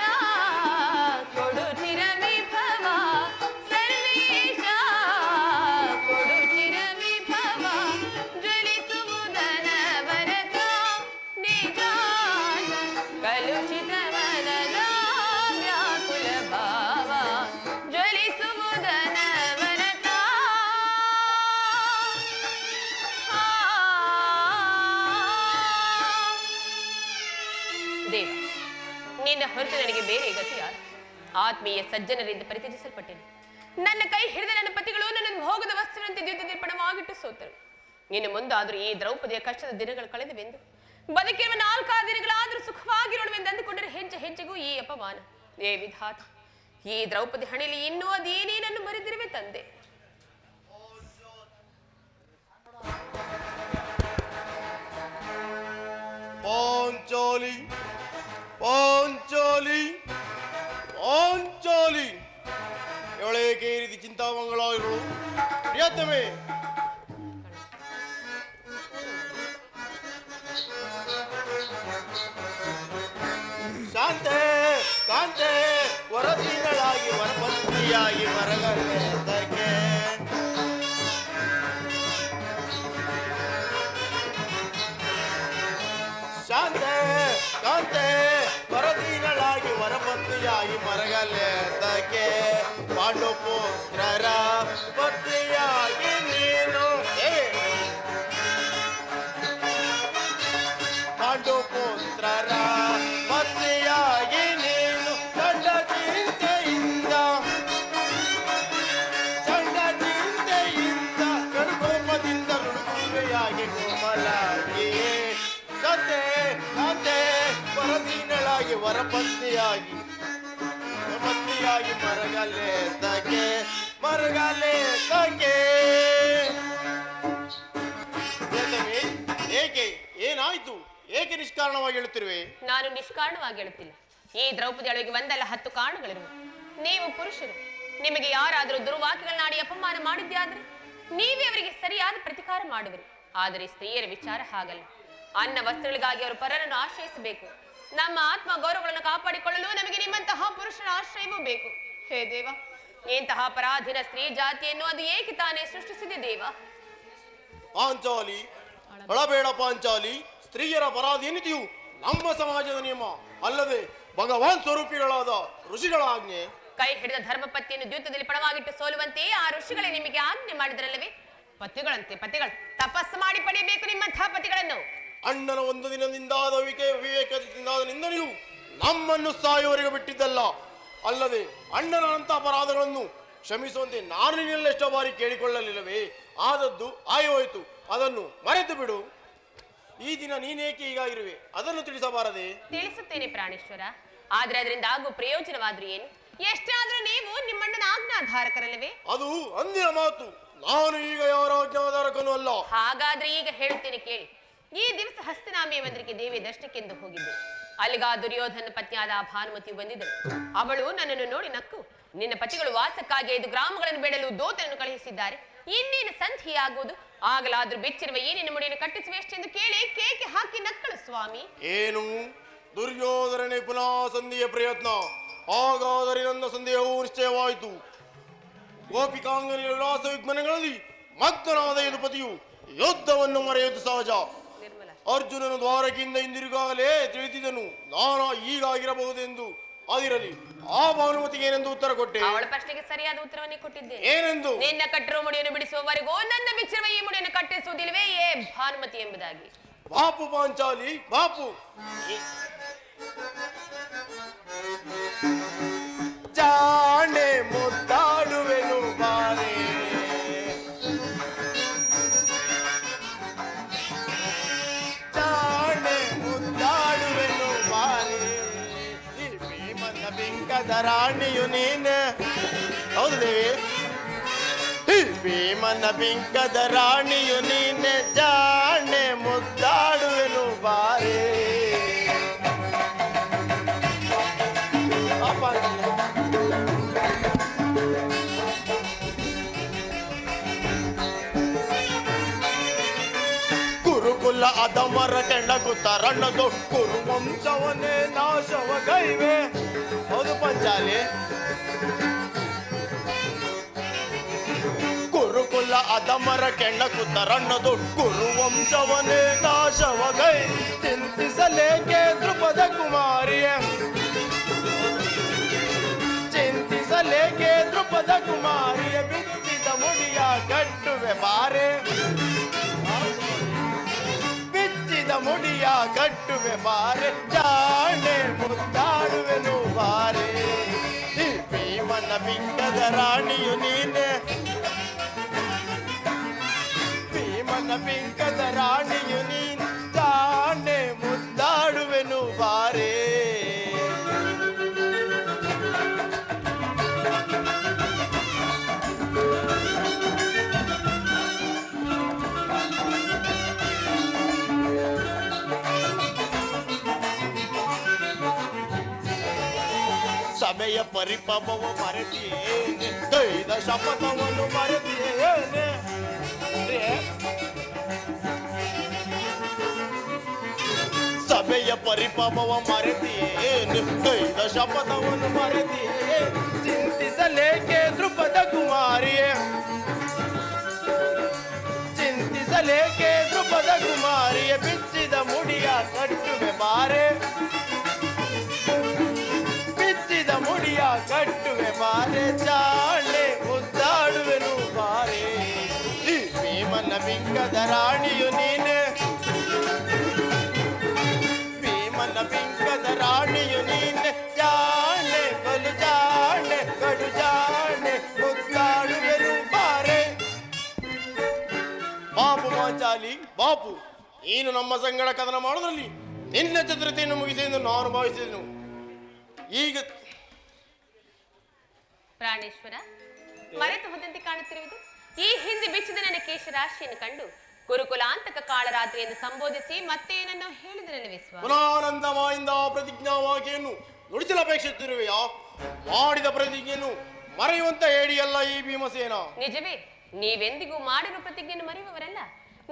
ಕೊಡು ಚಿರ ವಿಭವ ಸರ್ವೇಶ ಕೊಡು ಚಿರ ವಿಭವ ಜ್ವಲಿಸುವುದನ ವರತ ನಿಜ ಕಲುಷಿತ ಮನದ ವ್ಯಾಕುಲ ಭಾವ ಜ್ವಲಿಸುವುದನ ವರತ ದೇವ ನಿನ್ನ ಹೊರತು ನನಗೆ ಬೇರೆ ಗತಿ ಯಾರು? ಆತ್ಮೀಯ ಸಜ್ಜನರಿಂದ ಪರಿತ್ಯಜಿಸಲ್ಪಟ್ಟೆನು. ನನ್ನ ಕೈ ಹಿಡಿದ ನನ್ನ ಪತಿಗಳು ನನ್ನನ್ನು ಭೋಗದ ವಸ್ತುವಿನಂತೆ ದ್ಯುತಿರ್ಪಣವಾಗಿಟ್ಟು ಸೋತರು. ಇನ್ನು ಮುಂದಾದರೂ ಈ ದ್ರೌಪದಿಯ ಕಷ್ಟದ ದಿನಗಳು ಕಳೆದವೆಂದು ಬದುಕಿರುವ 4 ದಿನಗಳಾದರೂ ಸುಖವಾಗಿರೋಣವೆಂದು ಅಂದುಕೊಂಡರೆ ಹೆಜ್ಜೆ ಹೆಜ್ಜೆಗೂ ಈ ಅಪಮಾನ. ಏ ವಿಧಾತ, ಈ ದ್ರೌಪದಿ ಹಣೆಯಲ್ಲಿ ಇನ್ನೂ ಅದೇನೇನನ್ನು ಮರೆದಿರುವೆ ತಂದೆ. ಪಾಂಚಾಲಿ ಪಾಂಚಾಲಿ ಪಾಂಚಾಲಿ ಇವಳೇಕೆ ಈ ರೀತಿ ಚಿಂತಾಮಂಗಳಾಗಿರುಳು? ಪ್ರಿಯತಮೆ, ಶಾಂತೆ ಕಾಂತೆ ವರದಿಗಳಾಗಿ ವರಪತ್ನಿಯಾಗಿ ಮರಗಕ್ಕೆ ಶಾಂತೆ ಕಾಂತೆ ವರದಿಗಳಾಗಿ ವರಪತ್ನಿಯಾಗಿ ಮರಗಕ್ಕೆ ಪಾಂಡುಪುತ್ರರ ಪತ್ನಿಯಾಗಿ ನೀನು ಪಾಂಡುಪುತ್ರರ ಪತ್ನಿಯಾಗಿ ನೀನು ಚಂಡ ಚಿಂತೆಯಿಂದ ಕಡುಕೋಪದಿಂದ ನುಡುಗುವೆಯಾಗಿ ಕೋಮಲಾಗಿಯೇ ಕತೆ ಕತೆ ವರದಿಗಳಾಗಿ ವರಪತ್ನಿಯಾಗಿ ಮರಗಲೆ ತಗೆ ಏಕೆ ಏನಾಯ್ತು? ಏಕೆ ನಿಷ್ಕಾರಣವಾಗಿ ಹೇಳುತ್ತಿರುವೆ? ನಾನು ನಿಷ್ಕಾರಣವಾಗಿ ಹೇಳುತ್ತಿಲ್ಲ. ಈ ದ್ರೌಪದಿ ಒಳಗೆ ಒಂದಲ್ಲ 10 ಕಾರಣಗಳಿರುವೆ. ನೀವು ಪುರುಷರು, ನಿಮಗೆ ಯಾರಾದರೂ ದುರ್ವಾಕ್ಯಗಳನ್ನಾಡಿ ಅಪಮಾನ ಮಾಡಿದ್ಯಾದ್ರೆ ನೀವೇ ಅವರಿಗೆ ಸರಿಯಾದ ಪ್ರತಿಕಾರ ಮಾಡುವಿರಿ. ಆದರೆ ಸ್ತ್ರೀಯರ ವಿಚಾರ ಹಾಗಲ್ಲ. ಅನ್ನ ವಸ್ತ್ರಗಳಿಗಾಗಿ ಅವರು ಪರರನ್ನು ಆಶ್ರಯಿಸಬೇಕು. ನಮ್ಮ ಆತ್ಮ ಗೌರವಗಳನ್ನು ಕಾಪಾಡಿಕೊಳ್ಳಲು ನಮಗೆ ನಿಮ್ಮಂತಹ ಪುರುಷರ ಆಶ್ರಯವೂ ಬೇಕು. ಹೇ ದೇವ, ಇಂತಹ ಪರಾಧೀನ ಸ್ತ್ರೀ ಜಾತಿಯನ್ನು ಅದು ಏಕೆ ತಾನೇ ಸೃಷ್ಟಿಸಿದೆ ದೇವ? ಪಾಂಚಾಲಿ, ಅಳಬೇಡ ಪಾಂಚಾಲಿ. ಸ್ತ್ರೀಯರ ಪರಾಧೀನತೆಯು ನಮ್ಮ ಸಮಾಜದ ನಿಯಮ ಅಲ್ಲದೆ ಭಗವಾನ್ ಸ್ವರೂಪಿಗಳಾದ ಋಷಿಗಳ ಆಜ್ಞೆ. ಕೈ ಹಿಡಿದ ಧರ್ಮಪತಿಯನ್ನು ದ್ಯೂತದಲ್ಲಿ ಪಣವಾಗಿಟ್ಟು ಸೋಲುವಂತೆ ಆ ಋಷಿಗಳೇ ನಿಮಗೆ ಆಜ್ಞೆ ಮಾಡಿದರಲ್ಲವೇ? ಪತಿಗಳಂತೆ ಪತಿಗಳು ತಪಸ್ಸು ಮಾಡಿ ಪಡೆಯಬೇಕು ನಿಮ್ಮಂತಹ ಪತಿಗಳನ್ನು. ಅಣ್ಣನ ಒಂದು ದಿನದಿಂದಾದ ವಿವೇಕದಿಂದಾದ ನಿಂದನೆಯು ನಮ್ಮನ್ನು ಸಾಯುವವರೆಗೆ ಬಿಟ್ಟಿದ್ದಲ್ಲ. ಅಲ್ಲದೆ ಅಣ್ಣನಂತ ಅಪರಾಧಗಳನ್ನು ಕ್ಷಮಿಸುವಂತೆ ನಾನು ನಿನ್ನೆಲ್ಲ ಬಾರಿ ಕೇಳಿಕೊಳ್ಳಲಿಲ್ಲವೇ? ಆದದ್ದು ಆಯೋಯ್ತು, ಅದನ್ನು ಮರೆತು ಬಿಡು. ಈ ದಿನ ನೀನೇಕೆ ಹೀಗಾಗಿರುವೆ ಅದನ್ನು ತಿಳಿಸಬಾರದೆ? ತಿಳಿಸುತ್ತೇನೆ ಪ್ರಾಣೇಶ್ವರ. ಆದ್ರೆ ಅದರಿಂದ ಆಗುವ ಪ್ರಯೋಜನವಾದ್ರೂ ಏನು? ಎಷ್ಟೇ ಆದ್ರೂ ನೀವು ನಿಮ್ಮಣ್ಣನ ಆಜ್ಞಾಧಾರಕರಲ್ಲವೇ? ಅದು ಅಂದಿನ ಮಾತು. ನಾನು ಈಗ ಯಾರ ಆಜ್ಞಾಧಾರಕನೂ ಅಲ್ಲ. ಹಾಗಾದ್ರೆ ಈಗ ಹೇಳುತ್ತೇನೆ ಕೇಳಿ. ಈ ದಿವಸ ಹಸ್ತಿನಾಮಿಯ ಮಂದಿರಕ್ಕೆ ದೇವಿ ದರ್ಶನಕ್ಕೆಂದು ಹೋಗಿದ್ದೆ. ಅಲ್ಲಿಗ ದುರ್ಯೋಧನ ಪತ್ನಿಯಾದ ಭಾನುಮತಿಯು ಬಂದಿದ್ದಳು. ಅವಳು ನನ್ನನ್ನು ನೋಡಿ ನಕ್ಕು, ನಿನ್ನ ಪತಿಗಳು ವಾಸಕ್ಕಾಗಿ 5 ಗ್ರಾಮಗಳನ್ನು ಬೇಡಲು ದೂತನನ್ನು ಕಳುಹಿಸಿದ್ದಾರೆ, ಇನ್ನೇನು ಸಂಧಿಯಾಗುವುದು, ಆಗಲಾದ್ರೂ ಬೆಚ್ಚಿರುವ ಈ ನಿನ್ನ ಮುಡಿಯನ್ನು ಕಟ್ಟಿಸುವೆಷ್ಟೆಂದು ಕೇಳಿ ಕೇಕೆ ಹಾಕಿ ನಕ್ಕಳು ಸ್ವಾಮಿ. ಏನು ದುರ್ಯೋಧನನೇ ಪುನಃ ಸಂಧಿಯ ಪ್ರಯತ್ನ? ಹಾಗಾದರೆ ನನ್ನ ಸಂದೇಹವು ನಿಶ್ಚಯವಾಯಿತು. ಗೋಪಿಕಾಂಗನಿಯ ವಿಲಾಸ ವಿಜ್ಞಾನಗಳಲ್ಲಿ ಮಗ್ನನಾದ ಯದುಪತಿಯು ಯುದ್ಧವನ್ನು ಮರೆಯುವುದು ಸಹಜ. ಅರ್ಜುನನು ದ್ವಾರಕೆಯಿಂದ ಹಿಂದಿರುಗಾಗಲೇ ತಿಳಿದಿದ್ದನು ನಾನು ಹೀಗಾಗಿರಬಹುದೆಂದು. ಅದಿರಲಿ, ಆ ಭಾನುಮತಿಗೆ ಏನೆಂದು ಉತ್ತರ ಕೊಟ್ಟೆ? ಅವಳ ಪ್ರಶ್ನೆಗೆ ಸರಿಯಾದ ಉತ್ತರವನ್ನೇ ಕೊಟ್ಟಿದ್ದೇನೆ. ಏನೆಂದು? ನಿನ್ನ ಕಟ್ಟಿರುವ ಮುಡಿಯನ್ನು ಬಿಡಿಸುವವರೆಗೂ ನನ್ನ ಬಿಚ್ಚಿರುವ ಈ ಮುಡಿಯನ್ನು ಕಟ್ಟಿಸುವುದಿಲ್ವೇ ಏ ಭಾನುಮತಿ ಎಂಬುದಾಗಿ. ಬಾಪು ಪಾಂಚಾಲಿ ಬಾಪು. ಜಾಣೆ ಮುದ್ದಾಡುವೆನು ಬಾರೆ, ಜಾಣೆ ಮುದ್ದಾಡುವೆನು ಬಾರೆ, ಈ ಭೀಮನ ಬಿಂಕದ ರಾಣಿಯು ನೀನೆ. ಹೌದು ದೇವಿ, ಈ ಭೀಮನ ಬಿಂಕದ ರಾಣಿಯು ನೀನೆ, ಜಾಣೆ ಮುದ್ದಾಡುವೆನು ಬಾರೆ. ಗುರುಕುಲ ಅದಮರ ಕೆಂಡಗುತ್ತ ರಣ್ಣದು ಕುರುವಂಶವನ್ನೇ ನಾಶವ ಗೈವೆ. ಹೌದು ಪಂಚಾಲಿ, ಗುರುಕುಲ ಅದಮರ ಕೆಂಡಗುತ್ತ ರಣ್ಣದು ಕುರುವಂಶವನ್ನೇ ನಾಶವ ಗೈ. ಚಿಂತಿಸಲೇಕೆ ದ್ರುಪದ ಕುಮಾರಿಯ, ಚಿಂತಿಸಲೇಕೆ ದ್ರುಪದ ಕುಮಾರಿಯ, ಬಿಚ್ಚಿದ ಮುಡಿಯ ಕಟ್ಟುವೆ ಬಾರೆ, ಬಿಚ್ಚಿದ ಮುಡಿಯ ಕಟ್ಟುವೆ ಬಾರೆ, ಜಾಣೆ ಮುದ್ದಾಡುವೆನು ಬಾರೆ. ಈ ಭೀಮನ ಬಿಂಕದ ರಾಣಿಯು ನೀನೆ, ಭೀಮನ ಬಿಂಕದ ರಾಣಿಯು ನೀನು, ಜಾಣೆ ಮುದ್ದಾಡುವೆನು ಬಾರೆ. ಸಭೆಯ ಪರಿಪಾಪವ ಮರೆತಿಯೇನೆ, ದೈದ ಶಪಥವನ್ನು ಮರೆತಿಯೇನೆ. ಸಭೆಯ ಪರಿಪಾಪವ ಮರೆತಿಯೇನೆ, ದೈದ ಶಪಥವನ್ನು ಮರೆತಿಯೇ. ಚಿಂತಿಸಲೇಕೆ ದ್ರುಪದ ಕುಮಾರಿಯೇ, ಚಿಂತಿಸಲೇಕೆ ದ್ರುಪದ ಕುಮಾರಿಯ, ಬಿಚ್ಚಿದ ಮುಡಿಯ ಕಟ್ಟುವೆ ಬಾರೆ, ಬಿಚ್ಚಿದ ಮುಡಿಯ ಕಟ್ಟುವೆ ಬಾರೆ, ಜಾಣೆ ಮುದ್ದಾಡುವೆನು ಬಾರೆ. ಈ ಭೀಮನ ಬಿಂಕದ ರಾಣಿಯು ನೀನೆ, ಭೀಮನ ಬಿಂಕದ ರಾಣಿಯು ನೀನೆ, ಜಾಣೆ ಬಲು ಜಾಣೆ ಕಡು ಜಾಣೆ ಮುದ್ದಾಡುವೆನು ಬಾರೆ. ಬಾಪು ಪಾಂಚಾಲಿ ಬಾಪು, ನೀನು ನಮ್ಮ ಸಂಗಡ ಕದನ ಮಾಡೋದ್ರಲ್ಲಿ ನಿನ್ನ ಚತುರತೆಯನ್ನು ಮುಗಿಸಿ ಎಂದು ನಾನು ಭಾವಿಸಿದೆನು. ಈಗ ಪ್ರಾಣೇಶ್ವರ, ಮರೆತು ಹೋದಂತೆ ಕಾಣುತ್ತಿರುವುದು. ಈ ಹಿಂದೆ ಬಿಚ್ಚಿದ ನನ್ನ ಕೇಶರಾಶಿಯನ್ನು ಕಂಡು ಗುರುಕುಲಾಂತಕ ಕಾಳರಾತ್ರಿ ಎಂದು ಸಂಬೋಧಿಸಿ ಮತ್ತೆ ಏನನ್ನು ಹೇಳಿದರಲ್ಲವೇ ಸ್ವಾಮಿ? ಪುನಾನಂದಮಾಯಿಂದ ಪ್ರತಿಜ್ಞಾವಾಕ್ಯನ್ನು ನುಡಿಸಲು ಅಪೇಕ್ಷಿಸುತ್ತಿರುವೆಯಾ? ಮಾಡಿದ ಪ್ರತಿಜ್ಞೆಯನ್ನು ಮರೆಯುವಂತ ಹೇಳಿಯಲ್ಲ ಈ ಭೀಮಸೇನ. ನಿಜವೇ, ನೀವೆಂದಿಗೂ ಮಾಡಿರುವ ಪ್ರತಿಜ್ಞೆಯನ್ನು ಮರೆಯುವವರಲ್ಲ.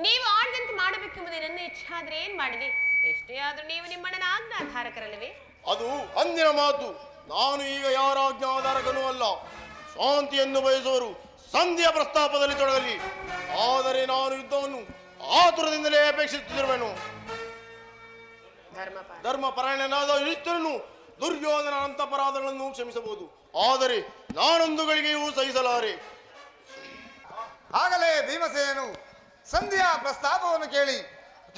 ನೀವು ಆಡದಂತೆ ಮಾಡಬೇಕೆಂಬುದೇ ನನ್ನ ಇಚ್ಛೆ. ಆದ್ರೆ ಏನ್ ಮಾಡಲಿ? ಎಷ್ಟೇ ಆದ್ರೂ ನೀವು ನಿಮ್ಮಣ್ಣನ ಆಜ್ಞಾಧಾರಕರಲ್ಲವೇ? ಅದು ಅಂದಿನ ಮಾತು. ನಾನು ಈಗ ಯಾರ ಆಜ್ಞಾಧಾರಕನೂ ಅಲ್ಲ. ಶಾಂತಿಯನ್ನು ಬಯಸುವರು ಸಂಧಿಯ ಪ್ರಸ್ತಾಪದಲ್ಲಿ ತೊಡಗಲಿ. ಆದರೆ ನಾನು ಯುದ್ಧವನ್ನು ಆತುರದಿಂದಲೇ ಅಪೇಕ್ಷಿಸುತ್ತಿರುವೆನು. ಧರ್ಮಪರಾಯಣನಾದ ಯುಧಿಷ್ಠಿರನು ದುರ್ಯೋಧನ ಅಂತಪರಾಧಗಳನ್ನು ಕ್ಷಮಿಸಬಹುದು, ಆದರೆ ನಾನೊಂದು ಗಳಿಗೆಯೂ ಸಹಿಸಲಾರೆ. ಆಗಲೇ ಭೀಮಸೇನನು ಸಂಧಿಯ ಪ್ರಸ್ತಾಪವನ್ನು ಕೇಳಿ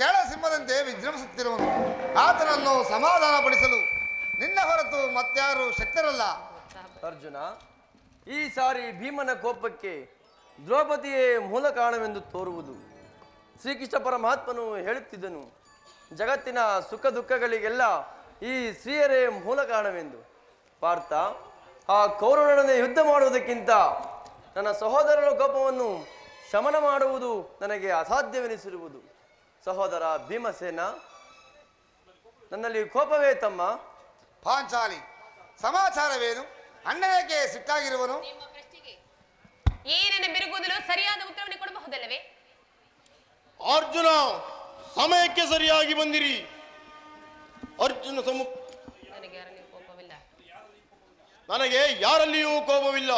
ಕೆಳಸಿಂಹದಂತೆ ವಿಜೃಂಭಿಸುತ್ತಿರುವನು. ಆತನನ್ನು ಸಮಾಧಾನಪಡಿಸಲು ನಿನ್ನ ಹೊರತು ಮತ್ಯಾರು ಶಕ್ತರಲ್ಲ. ಅರ್ಜುನ, ಈ ಸಾರಿ ಭೀಮನ ಕೋಪಕ್ಕೆ ದ್ರೌಪದಿಯೇ ಮೂಲ ಕಾರಣವೆಂದು ತೋರುವುದು. ಶ್ರೀಕೃಷ್ಣ ಪರಮಾತ್ಮನು ಹೇಳುತ್ತಿದ್ದನು, ಜಗತ್ತಿನ ಸುಖ ದುಃಖಗಳಿಗೆಲ್ಲ ಈ ಸ್ತ್ರೀಯರೇ ಮೂಲ ಕಾರಣವೆಂದು. ಪಾರ್ಥ, ಆ ಕೌರವನೊಡನೆ ಯುದ್ಧ ಮಾಡುವುದಕ್ಕಿಂತ ನನ್ನ ಸಹೋದರರ ಕೋಪವನ್ನು ಶಮನ ಮಾಡುವುದು ನನಗೆ ಅಸಾಧ್ಯವೆನಿಸಿರುವುದು. ಸಹೋದರ ಭೀಮಸೇನ, ನನ್ನಲ್ಲಿ ಕೋಪವೇ ತಮ್ಮ? ಪಾಂಚಾಲಿ, ಸಮಾಚಾರವೇನು? ಅಣ್ಣನೇಕೆ ಸಿಟ್ಟಾಗಿರುವನು? ನಿಮ್ಮ ಪ್ರಶ್ನೆಗೆ ಏನನ್ನು ಬಿರುಗುವುದಲು ಸರಿಯಾದ ಉತ್ತರವನ್ನು ಕೊಡಬಹುದಲ್ಲವೇ? ಅರ್ಜುನ, ಸಮಯಕ್ಕೆ ಸರಿಯಾಗಿ ಬಂದಿರಿ. ಅರ್ಜುನ ನನಗೆ ಯಾರಲ್ಲಿಯೂ ಕೋಪವಿಲ್ಲ.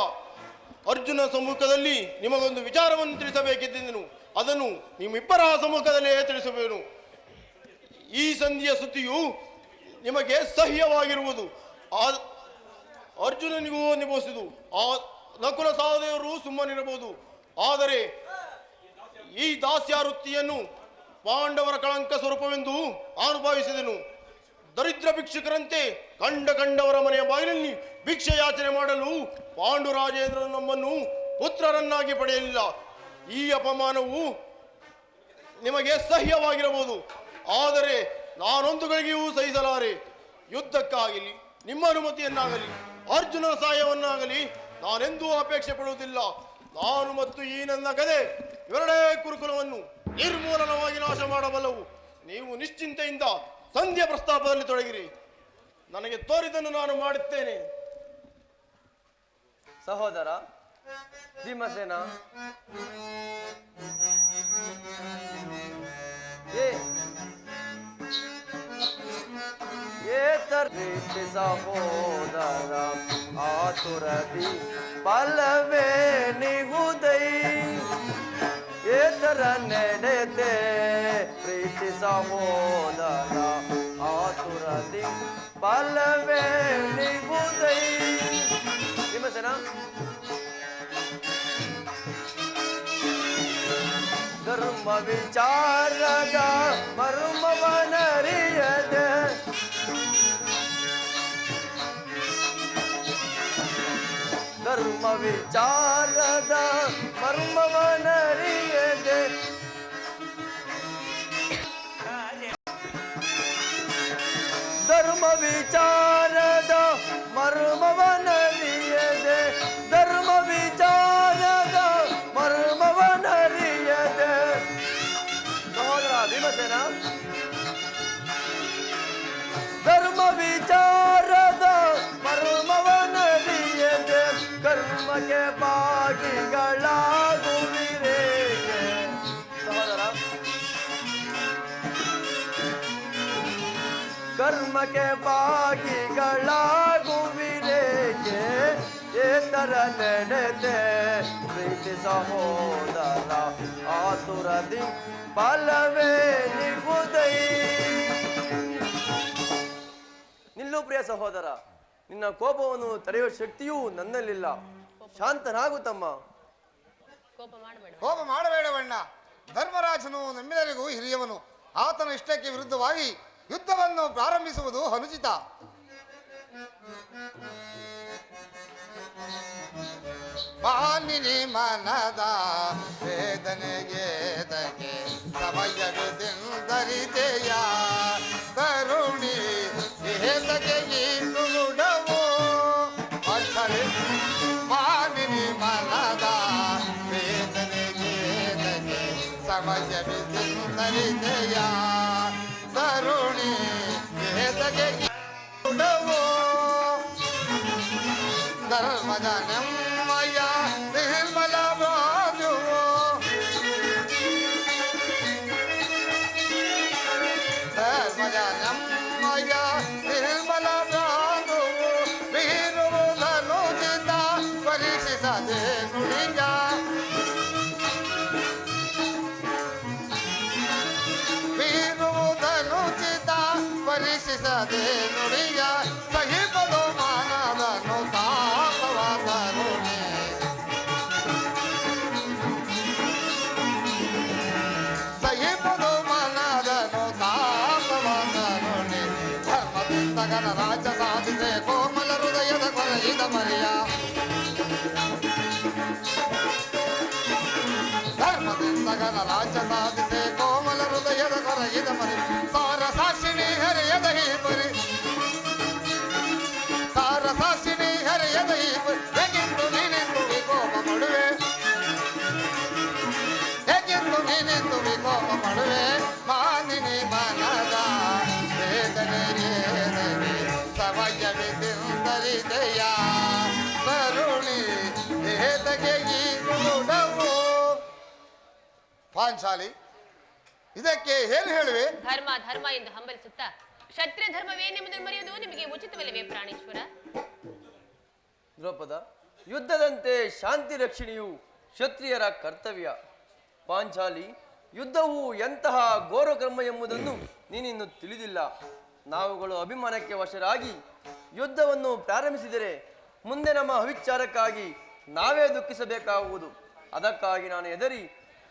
ಅರ್ಜುನ ಸಮ್ಮುಖದಲ್ಲಿ ನಿಮಗೊಂದು ವಿಚಾರವನ್ನು ತಿಳಿಸಬೇಕಿದ್ದೆನು. ಅದನ್ನು ನಿಮ್ಮಿಬ್ಬರ ಸಮ್ಮುಖದಲ್ಲೇ ತಿಳಿಸಬೇನು. ಈ ಸಂಧಿಯ ಸುದ್ದಿಯು ನಿಮಗೆ ಸಹ್ಯವಾಗಿರುವುದು. ಅರ್ಜುನನಿಗೂ ಅನುಭವಿಸಿದು. ಆ ನಕುಲ ಸಹದೇವರು ಸುಮ್ಮನಿರಬಹುದು, ಆದರೆ ಈ ದಾಸ್ಯ ವೃತ್ತಿಯನ್ನು ಪಾಂಡವರ ಕಳಂಕ ಸ್ವರೂಪವೆಂದು ಅನುಭವಿಸಿದನು. ದರಿದ್ರ ಭಿಕ್ಷುಕರಂತೆ ಕಂಡವರ ಮನೆಯ ಬಾಗಿಲಲ್ಲಿ ಭಿಕ್ಷೆ ಯಾಚನೆ ಮಾಡಲು ಪಾಂಡುರಾಜೇಂದ್ರ ನಮ್ಮನ್ನು ಪುತ್ರರನ್ನಾಗಿ ಪಡೆಯಲಿಲ್ಲ. ಈ ಅಪಮಾನವು ನಿಮಗೆ ಸಹ್ಯವಾಗಿರಬಹುದು, ಆದರೆ ನಾನೊಂದು ಗಳಿಗೆಯೂ ಸಹಿಸಲಾರೆ. ಯುದ್ಧಕ್ಕಾಗಲಿ ನಿಮ್ಮ ಅನುಮತಿಯನ್ನಾಗಲಿ ಅರ್ಜುನನ ಸಹಾಯವನ್ನಾಗಲಿ ನಾನೆಂದೂ ಅಪೇಕ್ಷೆ ಪಡುವುದಿಲ್ಲ. ನಾನು ಮತ್ತು ಈ ನನ್ನ ಗದೆ ಇವೆರಡೇ ಕುರುಕುಲವನ್ನು ನಿರ್ಮೂಲನವಾಗಿ ನಾಶ ಮಾಡಬಲ್ಲವು. ನೀವು ನಿಶ್ಚಿಂತೆಯಿಂದ ಸಂಧ್ಯಾ ಪ್ರಸ್ತಾಪದಲ್ಲಿ ತೊಡಗಿರಿ. ನನಗೆ ತೋರಿದನ್ನು ನಾನು ಮಾಡುತ್ತೇನೆ. ಸಹೋದರ ಭೀಮಸೇನ, ಏತರೀತಿ ಸಹೋದರ ಆತುರದಿ ಪಲ್ಲವೇ ನಿಗುದೈ, ಏತರ ನಡೆದೆ ಪ್ರೀತಿ ಸಹೋದರ ಆತುರದಿ ಪಲ್ಲವೇ ನಿಗುದೈ. ಭೀಮಸೇನ, ಧರ್ಮ ವಿಚಾರದ ಮರ್ಮವನರಿಯದ ಧರ್ಮ ವಿಚಾರದ ಮರ್ಮವನರಿಯದೆ ಧರ್ಮ ವಿಚಾರದ ಮರ್ಮವನರಿಯದೆ ಧರ್ಮ ವಿಚಾರದ ಮರ್ಮವನರಿಯದೆ. ಸಹೋದರ ಭೀಮಸೇನ, ಧರ್ಮ ವಿಚಾರದ ಮರ್ಮವನರಿಯದೆ ಕರ್ಮಕ್ಕೆ ಭಾಗಿಗಳಾಗುವಿರೇಕೆ. ಸಹೋದರ, ಕರ್ಮಕ್ಕೆ ಭಾಗಿಗಳಾಗುವಿರೇಕೆ ಏತರ ನಡೆದೆ ಪ್ರೀತಿ ಸಹೋದರ ಆತುರದಿ ಫಲವೇ ನಿಗುದೈ. ನಿಲ್ಲು ಪ್ರಿಯ ಸಹೋದರ, ನಿನ್ನ ಕೋಪವನ್ನು ತಡೆಯುವ ಶಕ್ತಿಯೂ ನನ್ನಲ್ಲಿಲ್ಲ. ಶಾಂತನಾಗು ತಮ್ಮ. ಕೋಪ ಮಾಡಬೇಡವಣ್ಣ. ಧರ್ಮರಾಜನು ನಮ್ಮೆಲ್ಲರಿಗೂ ಹಿರಿಯವನು. ಆತನ ಇಷ್ಟಕ್ಕೆ ವಿರುದ್ಧವಾಗಿ ಯುದ್ಧವನ್ನು ಪ್ರಾರಂಭಿಸುವುದು ಅನುಚಿತ. ಮಾನಿನಿ ಮನದ ವೇದನೆಗೆ ತಗೆ ಸಮಯವಿದೆಂದರಿದೆಯ ಕರುಣಿ ಹೇತಗೆ ನುಡವು. ಮಾನಿನಿ ಮನದ ವೇದನೆಗೆ ತಗೆ ಸಮಯವಿದೆಂದರಿದೆಯ ಕರುಣಿ ಹೇತಗೆ ನುಡವು. ಧರ್ಮದ ನೆಮ್ಮಯ ನಿರ್ಮಲ ಬಾಜುವು ಧರ್ಮದ ನೆಮ್ಮಯ ನಿರ್ಮಲ ಬಾಜುವು ಬೀರುವುದನ್ನು ಚಿಂತ ಪರೀಕ್ಷಿಸದೆ ನುಡಿಯ ಬೀರುವುದನ್ನು ಚಿಂತ ಪರೀಕ್ಷಿಸದೆ ನುಡಿಯ ಸಹಿಪದು ಮಾನದನು ರಾಜ ಸಾಧಿಸೆ ಕೋಮಲ ಹೃದಯದ ಕೊರಗಿದ ಮರಿಯ ಧರ್ಮದಿಂದ ಗನ ರಾಜ ಸಾಧಿಸೆ ಕೋಮಲ ಹೃದಯದ ಕೊರಗಿದ ಮರಿ. ಸಾರ ಸಾಕ್ಷಿಣಿ ಹರೆಯದ ಹೀಪರಿ ಸಾರ ಸಾಕ್ಷಿಣಿ ಹರೆಯದ ಹೀಪರಿ ಹೇಗೆಂದು ನೀನೆಂದು ವಿಕೋಪ ಮಾಡುವೆ ಹೇಗೆಂದು ನೀನೆಂದು ವಿಕೋಪ ಮಾಡುವೆ. ಮಾನಿನಿ ಮನದ ವೇದನೆಗೆ ಸಮಯವಿದೆಯ ಕರುಣಿ ಹೇತಗೆ ನುಡವು. ಪಾಂಚಾಲಿ, ಇದಕ್ಕೆ ಏನು ಹೇಳುವೆ? ಧರ್ಮ ಧರ್ಮ ಎಂದು ಹಂಬಲಿಸುತ್ತಾ ಕ್ಷತ್ರಿಯ ಧರ್ಮವೇನೆಂಬುದನ್ನು ಮರೆಯುವುದು ನಿಮಗೆ ಉಚಿತವಲ್ಲವೇ ಪ್ರಾಣೇಶ್ವರ? ದ್ರೌಪದ, ಯುದ್ಧದಂತೆ ಶಾಂತಿ ರಕ್ಷಣೆಯು ಕ್ಷತ್ರಿಯರ ಕರ್ತವ್ಯ. ಪಾಂಚಾಲಿ, ಯುದ್ಧವು ಎಂತಹ ಘೋರ ಕರ್ಮ ಎಂಬುದನ್ನು ನೀನಿನ್ನು ತಿಳಿದಿಲ್ಲ. ನಾವುಗಳು ಅಭಿಮಾನಕ್ಕೆ ವಶರಾಗಿ ಯುದ್ಧವನ್ನು ಪ್ರಾರಂಭಿಸಿದರೆ ಮುಂದೆ ನಮ್ಮ ಅವಿಚಾರಕ್ಕಾಗಿ ನಾವೇ ದುಃಖಿಸಬೇಕಾಗುವುದು. ಅದಕ್ಕಾಗಿ ನಾನು ಹೆದರಿ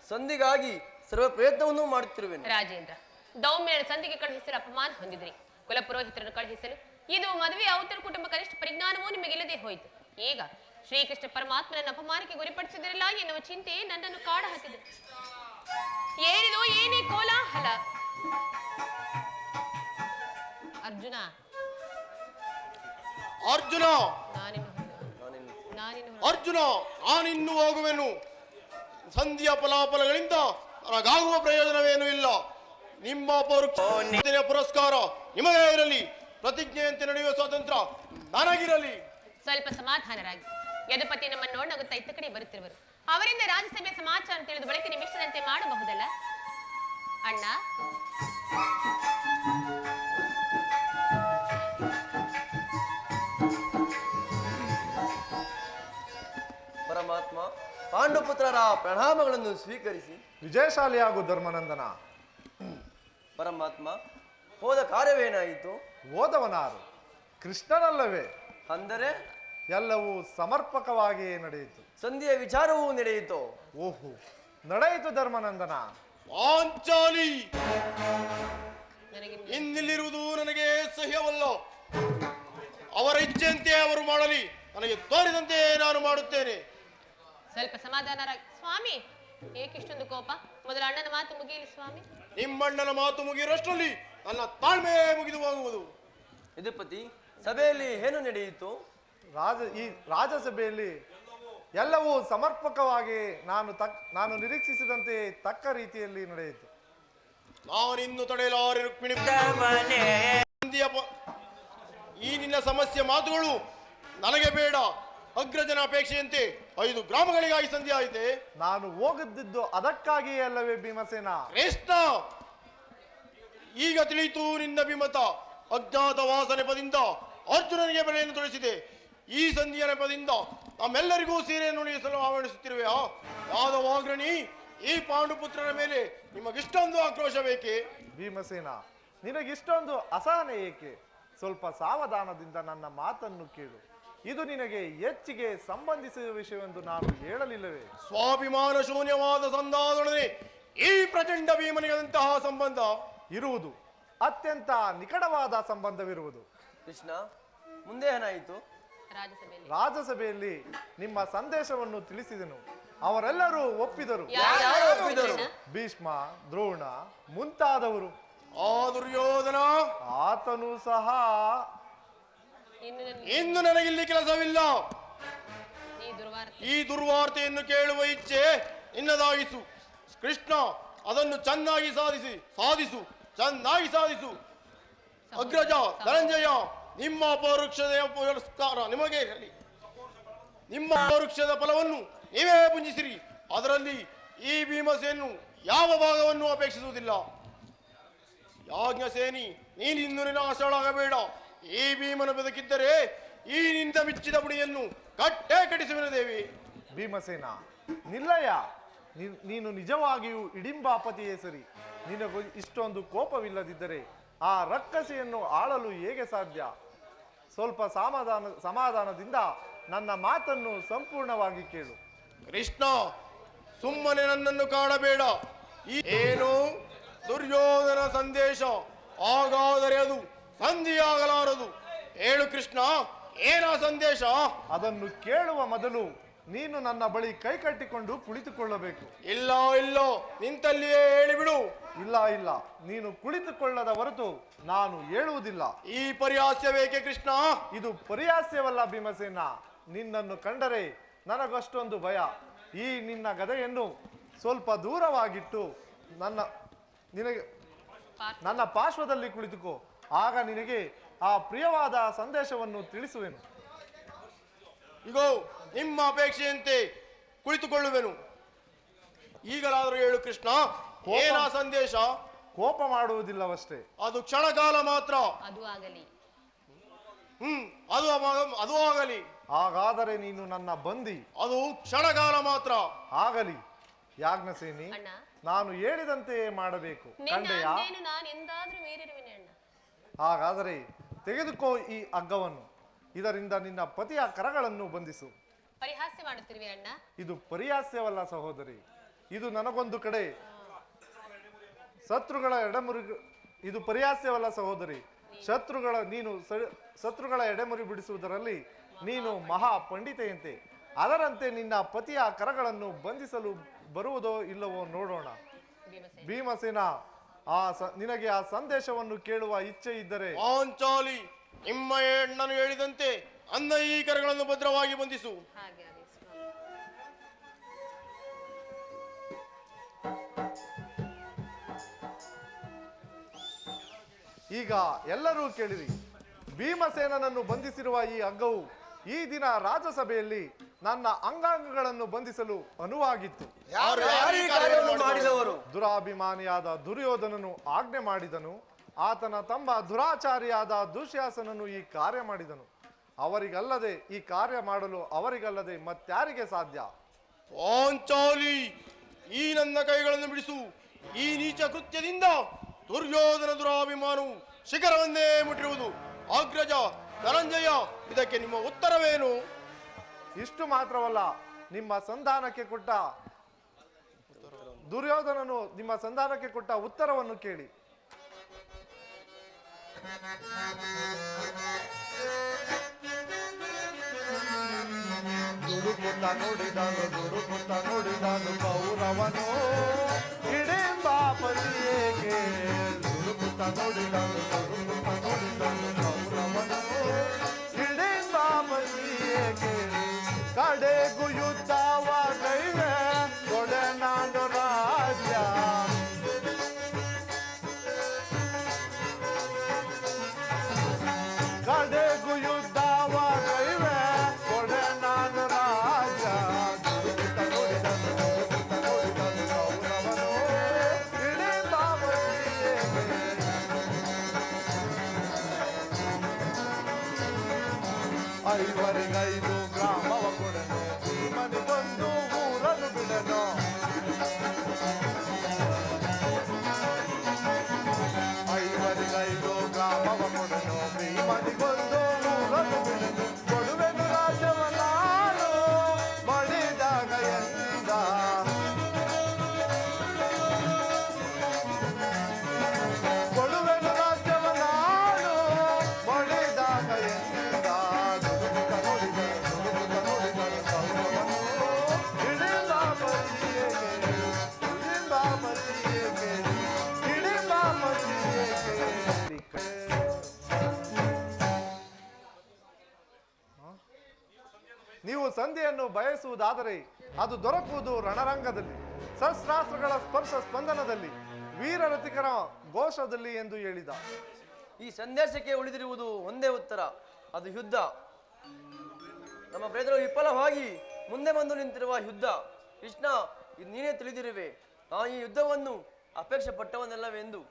ಸಂಧಿಗಾಗಿ ಸರ್ವ ಪ್ರಯತ್ನವನ್ನೂ ಮಾಡುತ್ತಿರುವೆನು. ರಾಜೇಂದ್ರ, ದೌಮ್ಯನ ಸಂಧಿಗೆ ಕಳುಹಿಸಲು ಅಪಮಾನ ಹೊಂದಿದ್ರಿ. ಕುಲಪುರೋಹಿತರನ್ನು ಕಳುಹಿಸಲು ಇದು ಮದುವೆ ಔತರ ಕುಟುಂಬ ಕನಿಷ್ಠ ಪರಿಜ್ಞಾನವೂ ನಿಮಗಿಲ್ಲದೆ ಹೋಯಿತು. ಈಗ ಶ್ರೀಕೃಷ್ಣ ಪರಮಾತ್ಮನನ್ನು ಅಪಮಾನಕ್ಕೆ ಗುರಿಪಡಿಸಿದಿರಲ್ಲ ಎನ್ನುವ ಚಿಂತೆ ನನ್ನನ್ನು ಕಾಡ ಹಾಕಿದೆ. ಏನಿದು ಏನೇ ಕೋಲಾಹಲ? ಅರ್ಜುನ, ಅರ್ಜುನ, ಅರ್ಜುನ, ನಾನಿನ್ನು ಹೋಗುವೆನು. ಸಂಧಿಯ ಫಲಾಫಲಗಳಿಂದ ನನಗಾಗುವ ಪ್ರಯೋಜನವೇನೂ ಇಲ್ಲ. ನಿಮ್ಮ ಪುರಸ್ಕಾರ ನಿಮಗೇ ಇರಲಿ. ಪ್ರತಿಜ್ಞೆಯಂತೆ ನಡೆಯುವ ಸ್ವಾತಂತ್ರ್ಯ ನನಗಿರಲಿ. ಸ್ವಲ್ಪ ಸಮಾಧಾನರಾಗಿ. ಯದುಪತಿ ನಮ್ಮನ್ನು ನೋಡಗುತ್ತಾ ಇತ್ತ ಕಡೆ ಬರುತ್ತಿರುವರು. ಅವರಿಂದ ರಾಜ್ಯಸಭೆಯ ಸಮಾಚಾರ ತಿಳಿದು ಬಳಿಕ ನಿಮಿಷದಂತೆ ಮಾಡಬಹುದಲ್ಲ ಅಣ್ಣ? ಪರಮಾತ್ಮ ಪಾಂಡುಪುತ್ರರ ಪ್ರಣಾಮಗಳನ್ನು ಸ್ವೀಕರಿಸಿ. ವಿಜಯಶಾಲಿಯಾಗು ಧರ್ಮನಂದನ. ಪರಮಾತ್ಮ, ಹೋದ ಕಾರ್ಯವೇನಾಯಿತು? ಓದವನಾರು ಕೃಷ್ಣನಲ್ಲವೇ? ಅಂದರೆ ಎಲ್ಲವೂ ಸಮರ್ಪಕವಾಗಿಯೇ ನಡೆಯಿತು. ಸಂಧಿಯ ವಿಚಾರವೂ ನಡೆಯಿತು. ಓಹೋ, ನಡೆಯಿತು ಧರ್ಮನಂದನ. ಪಾಂಚಾಲಿ, ಇನ್ನಿಲ್ಲಿರುವುದು ನನಗೆ ಸಹ್ಯವಲ್ಲ. ಅವರ ಇಚ್ಛೆಯಂತೆ ಅವರು ಮಾಡಲಿ. ನನಗೆ ತೋರಿದಂತೆ ನಾನು ಮಾಡುತ್ತೇನೆ. ಸ್ವಲ್ಪ ಸಮಾಧಾನರಾಗಿ. ಸ್ವಾಮಿ, ಏಕಿಷ್ಟೊಂದು ಕೋಪ? ಮೊದಲ ಅಣ್ಣನ ಮಾತು ಮುಗಿಯಲಿ ಸ್ವಾಮಿ. ನಿಮ್ಮಣ್ಣನ ಮಾತು ಮುಗಿಯುವಷ್ಟರಲ್ಲಿ ನನ್ನ ತಾಳ್ಮೆ ಮುಗಿದು ಹೋಗುವುದು. ಯದುಪತಿ, ಸಭೆಯಲ್ಲಿ ಏನು ನಡೆಯಿತು? ಈ ರಾಜಸಭೆಯಲ್ಲಿ ಎಲ್ಲವೂ ಸಮರ್ಪಕವಾಗಿ ನಾನು ನಿರೀಕ್ಷಿಸಿದಂತೆ ತಕ್ಕ ರೀತಿಯಲ್ಲಿ ನಡೆಯಿತು. ನಾನಿನ್ನು ತಡೆಯಲಾರೆ ರುಕ್ಮಿಣಿ. ಈ ನಿನ್ನ ಸಮಸ್ಯೆ ಮಾತುಗಳು ನನಗೆ ಬೇಡ. ಅಗ್ರಜನ ಅಪೇಕ್ಷೆಯಂತೆ 5 ಗ್ರಾಮಗಳಿಗಾಗಿ ಸಂಧಿ ಆಯಿತೆ. ನಾನು ಹೋಗದಿದ್ದು ಅದಕ್ಕಾಗಿಯೇ ಅಲ್ಲವೇ ಭೀಮಸೇನ? ಕೃಷ್ಣ, ಈಗ ತಿಳಿಯಿತು ನಿನ್ನ ವಿಮತ. ಅಜ್ಞಾತವಾಸ ನೆಪದಿಂದ ಅರ್ಜುನನಿಗೆ ಬೆಲೆಯನ್ನು ತೊಡಿಸಿದೆ. ಈ ಸಂಧಿಯ ನೆಪದಿಂದ ನಮ್ಮೆಲ್ಲರಿಗೂ ಸೀರೆಯನ್ನು ಉಳಿಸಲು ಆಹ್ವಾನಿಸುತ್ತಿರುವೆಯಾ? ಯಾದವಾಗ್ರಣಿ, ಈ ಪಾಂಡುಪುತ್ರರ ಮೇಲೆ ನಿಮಗಿಷ್ಟೊಂದು ಆಕ್ರೋಶ ಬೇಕೆ? ಭೀಮಸೇನ, ನಿನಗಿಷ್ಟೊಂದು ಅಸಹನೆ ಏಕೆ? ಸ್ವಲ್ಪ ಸಾವಧಾನದಿಂದ ನನ್ನ ಮಾತನ್ನು ಕೇಳು. ಇದು ನಿನಗೆ ಹೆಚ್ಚಿಗೆ ಸಂಬಂಧಿಸಿದ ವಿಷಯವೆಂದು ನಾನು ಹೇಳಲಿಲ್ಲವೇ? ಸ್ವಾಭಿಮಾನ ಶೂನ್ಯವಾದ ಸಂಧಾನದೊಡನೆ ಈ ಪ್ರಚಂಡ ಭೀಮನಿಗಂತಹ ಸಂಬಂಧ ಇರುವುದು. ಅತ್ಯಂತ ನಿಕಟವಾದ ಸಂಬಂಧವಿರುವುದು. ಕೃಷ್ಣ, ಮುಂದೆ ಏನಾಯಿತು? ರಾಜಸಭೆಯಲ್ಲಿ ನಿಮ್ಮ ಸಂದೇಶವನ್ನು ತಿಳಿಸಿದೆನು. ಅವರೆಲ್ಲರೂ ಒಪ್ಪಿದರು. ಯಾರು ಒಪ್ಪಿದರು? ಭೀಷ್ಮ, ದ್ರೋಣ ಮುಂತಾದವರು. ಆ ದುರ್ಯೋಧನ, ಆತನು ಸಹ. ಇನ್ನು ನನಗಿಲ್ಲಿ ಕೆಲಸವಿಲ್ಲ. ಈ ದುರ್ವಾರ್ತೆಯನ್ನು ಕೇಳುವ ಇಚ್ಛೆ ನಿನ್ನದಾಗಿಸು. ಕೃಷ್ಣ, ಅದನ್ನು ಚೆನ್ನಾಗಿ ಸಾಧಿಸು. ಅಗ್ರಜ ಧನಂಜಯ, ನಿಮ್ಮ ಪೌರುಷದ ಪುರಸ್ಕಾರ ನಿಮಗೆ ಇರಲಿ. ನಿಮ್ಮ ಪೌರುಷದ ಫಲವನ್ನು ನೀವೇ ಪುಂಜಿಸಿರಿ. ಅದರಲ್ಲಿ ಈ ಭೀಮಸೇನು ಯಾವ ಭಾಗವನ್ನು ಅಪೇಕ್ಷಿಸುವುದಿಲ್ಲ. ಯಾಜ್ಞಸೇನಿ, ನೀನಿನ್ನು ನಿರಾಶಳಾಗಬೇಡ. ಈ ಭೀಮನ ಬದುಕಿದ್ದರೆ ಈ ನಿಂದ ಬಿಚ್ಚಿದ ಬುಡಿಯನ್ನು ಕಟ್ಟಿಸುವೆನು ದೇವಿ. ಭೀಮಸೇನ, ನಿಲ್ಲಯ್ಯ. ನೀನು ನಿಜವಾಗಿಯೂ ಇಡಿಂಬಾಪತಿಯೇ ಸರಿ. ನಿನಗೂ ಇಷ್ಟೊಂದು ಕೋಪವಿಲ್ಲದಿದ್ದರೆ ಆ ರಕ್ಕಸಿಯನ್ನು ಆಳಲು ಹೇಗೆ ಸಾಧ್ಯ? ಸ್ವಲ್ಪ ಸಮಾಧಾನದಿಂದ ನನ್ನ ಮಾತನ್ನು ಸಂಪೂರ್ಣವಾಗಿ ಕೇಳು. ಕೃಷ್ಣ, ಸುಮ್ಮನೆ ನನ್ನನ್ನು ಕಾಡಬೇಡ. ಏನು ದುರ್ಯೋಧನ ಸಂದೇಶ? ಹಾಗಾದರೆ ಅದು ಸಂಧಿಯಾಗಲಾರದು. ಹೇಳು ಕೃಷ್ಣ, ಏನ ಸಂದೇಶ? ಅದನ್ನು ಕೇಳುವ ಮೊದಲು ನೀನು ನನ್ನ ಬಳಿ ಕೈ ಕಟ್ಟಿಕೊಂಡು ಕುಳಿತುಕೊಳ್ಳಬೇಕು. ಇಲ್ಲ, ನಿಂತಲ್ಲಿಯೇ ಹೇಳಿಬಿಡು. ಇಲ್ಲ, ನೀನು ಕುಳಿತುಕೊಳ್ಳದ ಹೊರತು ನಾನು ಹೇಳುವುದಿಲ್ಲ. ಈ ಪರಿಹಾಸ್ಯ ಬೇಕೆ ಕೃಷ್ಣ? ಇದು ಪರಿಹಾಸ್ಯವಲ್ಲ ಭೀಮಸೇನ. ನಿನ್ನನ್ನು ಕಂಡರೆ ನನಗಷ್ಟೊಂದು ಭಯ. ಈ ನಿನ್ನ ಗದೆಯನ್ನು ಸ್ವಲ್ಪ ದೂರವಾಗಿಟ್ಟು ನನ್ನ ಪಾರ್ಶ್ವದಲ್ಲಿ ಕುಳಿತುಕೋ. ಆಗ ನಿನಗೆ ಆ ಪ್ರಿಯವಾದ ಸಂದೇಶವನ್ನು ತಿಳಿಸುವೆನು. ಇಗೋ, ನಿಮ್ಮ ಅಪೇಕ್ಷೆಯಂತೆ ಕುಳಿತುಕೊಳ್ಳುವೆನು. ಈಗಲಾದರೂ ಹೇಳು ಕೃಷ್ಣ, ಏನ ಸಂದೇಶ? ಕೋಪ ಮಾಡುವುದಿಲ್ಲವಷ್ಟೇ, ಅದು ಕ್ಷಣಕಾಲ ಮಾತ್ರ. ಅದು ಆಗಲಿ. ಅದು ಆಗಲಿ. ಹಾಗಾದರೆ ನೀನು ನನ್ನ ಬಂದಿ. ಅದು ಕ್ಷಣಕಾಲ ಮಾತ್ರ. ಆಗಲಿ ಯಾಜ್ಞಸೇನಿ, ನಾನು ಹೇಳಿದಂತೆಯೇ ಮಾಡಬೇಕು. ಕಂಡೆಯಾ? ಹಾಗಾದರೆ ತೆಗೆದುಕೋ ಈ ಹಗ್ಗವನ್ನು. ಇದರಿಂದ ನಿನ್ನ ಪತಿಯ ಕರಗಳನ್ನು ಬಂಧಿಸು. ಪರಿಹಾಸ್ಯ ಮಾಡುತ್ತಿರುವೆ ಅಣ್ಣ. ಇದು ಪರಿಹಾಸ್ಯವಲ್ಲ ಸಹೋದರಿ, ಇದು ನನಗೊಂದು ಕಡೆ ಶತ್ರುಗಳ ಇದು ಪರಿಹಾಸ್ಯವಲ್ಲ ಸಹೋದರಿ. ಶತ್ರುಗಳ ಎಡೆಮುರಿ ಬಿಡಿಸುವುದರಲ್ಲಿ ನೀನು ಮಹಾ ಪಂಡಿತೆಯಂತೆ. ಅದರಂತೆ ನಿನ್ನ ಪತಿಯ ಕರಗಳನ್ನು ಬಂಧಿಸಲು ಬರುವುದೋ ಇಲ್ಲವೋ ನೋಡೋಣ. ಭೀಮಸೇನ, ನಿನಗೆ ಆ ಸಂದೇಶವನ್ನು ಕೇಳುವ ಇಚ್ಛೆ ಇದ್ದರೆ ಪಾಂಚಾಲಿ, ನಿಮ್ಮ ನಾನು ಹೇಳಿದಂತೆ ಅನ್ನ ಈ ಕರಗಳನ್ನು ಭದ್ರವಾಗಿ ಬಂಧಿಸು. ಈಗ ಎಲ್ಲರೂ ಕೇಳಿರಿ. ಭೀಮಸೇನನನ್ನು ಬಂಧಿಸಿರುವ ಈ ಹಗ್ಗವು ಈ ದಿನ ರಾಜಸಭೆಯಲ್ಲಿ ನನ್ನ ಅಂಗಾಂಗಗಳನ್ನು ಬಂಧಿಸಲು ಅನುವಾಗಿತ್ತು. ಮಾಡಿದವರು ದುರಾಭಿಮಾನಿಯಾದ ದುರ್ಯೋಧನನು ಆಜ್ಞೆ ಮಾಡಿದನು. ಆತನ ತಮ್ಮ ದುರಾಚಾರಿಯಾದ ದುಶ್ಯಾಸನನು ಈ ಕಾರ್ಯ ಮಾಡಿದನು. ಅವರಿಗಲ್ಲದೆ ಈ ಕಾರ್ಯ ಮಾಡಲು ಅವರಿಗಲ್ಲದೆ ಮತ್ಯಾರಿಗೆ ಸಾಧ್ಯ? ಪಾಂಚಾಲಿ, ಈ ನನ್ನ ಕೈಗಳನ್ನು ಬಿಡಿಸು. ಈ ನೀಚ ಕೃತ್ಯದಿಂದ ದುರ್ಯೋಧನ ದುರಾಭಿಮಾನವು ಶಿಖರವನ್ನೇ ಮುಟ್ಟಿರುವುದು. ಅಗ್ರಜ ಧನಂಜಯ, ಇದಕ್ಕೆ ನಿಮ್ಮ ಉತ್ತರವೇನು? ಇಷ್ಟು ಮಾತ್ರವಲ್ಲ, ನಿಮ್ಮ ಸಂಧಾನಕ್ಕೆ ಕೊಟ್ಟ ದುರ್ಯೋಧನನು ನಿಮ್ಮ ಸಂಧಾನಕ್ಕೆ ಕೊಟ್ಟ ಉತ್ತರವನ್ನು ಕೇಳಿ. ದುಡುಕುತ್ತ ನೋಡಿದನು ಕೌರವನು ಹಿಡಿಂಬಾಪತಿಯೇಗೆ. ದುಡುಕುತ್ತ ನೋಡಿದನು ಕೌರವನು ಹಿಡಿಂಬಾಪತಿಯೇಗೆ. ಕಡೆಗೂ ಯುದ್ಧವ ಕೈವೆ ಒಡೆನಾಡು ರಾಜ್ಯ. ಕಡೆಗೂ ಯುದ್ಧವ ಕೈವೆ ಒಡೆನಾಡು ರಾಜ್ಯ. ದುಡುಕುತ್ತ ನೋಡಿದನು ಕೌರವನು ಹಿಡಿಂಬಾಪತಿಯೇಗೆ. ಐವರಿಗೈದು ಗ್ರಾಮವ ಕೊಡನು, ಭೀಮನಿಗೊಂದು ಊರನ್ನು ಬಿಡನು. ಐವರಿಗೈದು ಗ್ರಾಮವ ಕೊಡನು, ಭೀಮನಿಗೊಂದು ಊರನ್ನು ಬಿಡನು. ಕೊಡುವೆನು ರಾಜ್ಯವ ನಾನು ಮಡಿದಾಗ ಎಂದ. ಕೊಡುವೆನು ರಾಜ್ಯವ ನಾನು ಮಡಿದಾಗ ಎಂದ. ನೀವು ಸಂಧಿಯನ್ನು ಬಯಸುವುದಾದರೆ ಅದು ದೊರಕುವುದು ರಣರಂಗದಲ್ಲಿ, ಶಸ್ತ್ರಾಸ್ತ್ರಗಳ ಸ್ಪರ್ಶ ಸ್ಪಂದನದಲ್ಲಿ, ವೀರರತಿಕರ ಘೋಷದಲ್ಲಿ ಎಂದು ಹೇಳಿದ. ಈ ಸಂದೇಶಕ್ಕೆ ಉಳಿದಿರುವುದು ಒಂದೇ ಉತ್ತರ, ಅದು ಯುದ್ಧ. ನಮ್ಮ ಪ್ರಯತ್ನಗಳು ವಿಫಲವಾಗಿ ಮುಂದೆ ಬಂದು ನಿಂತಿರುವ ಯುದ್ಧ. ಕೃಷ್ಣ, ಇದು ನೀನೇ ತಿಳಿದಿರುವೆ. ಈ ಯುದ್ಧವನ್ನು ಅಪೇಕ್ಷೆ ಪಟ್ಟವನೆಲ್ಲವೆಂದು,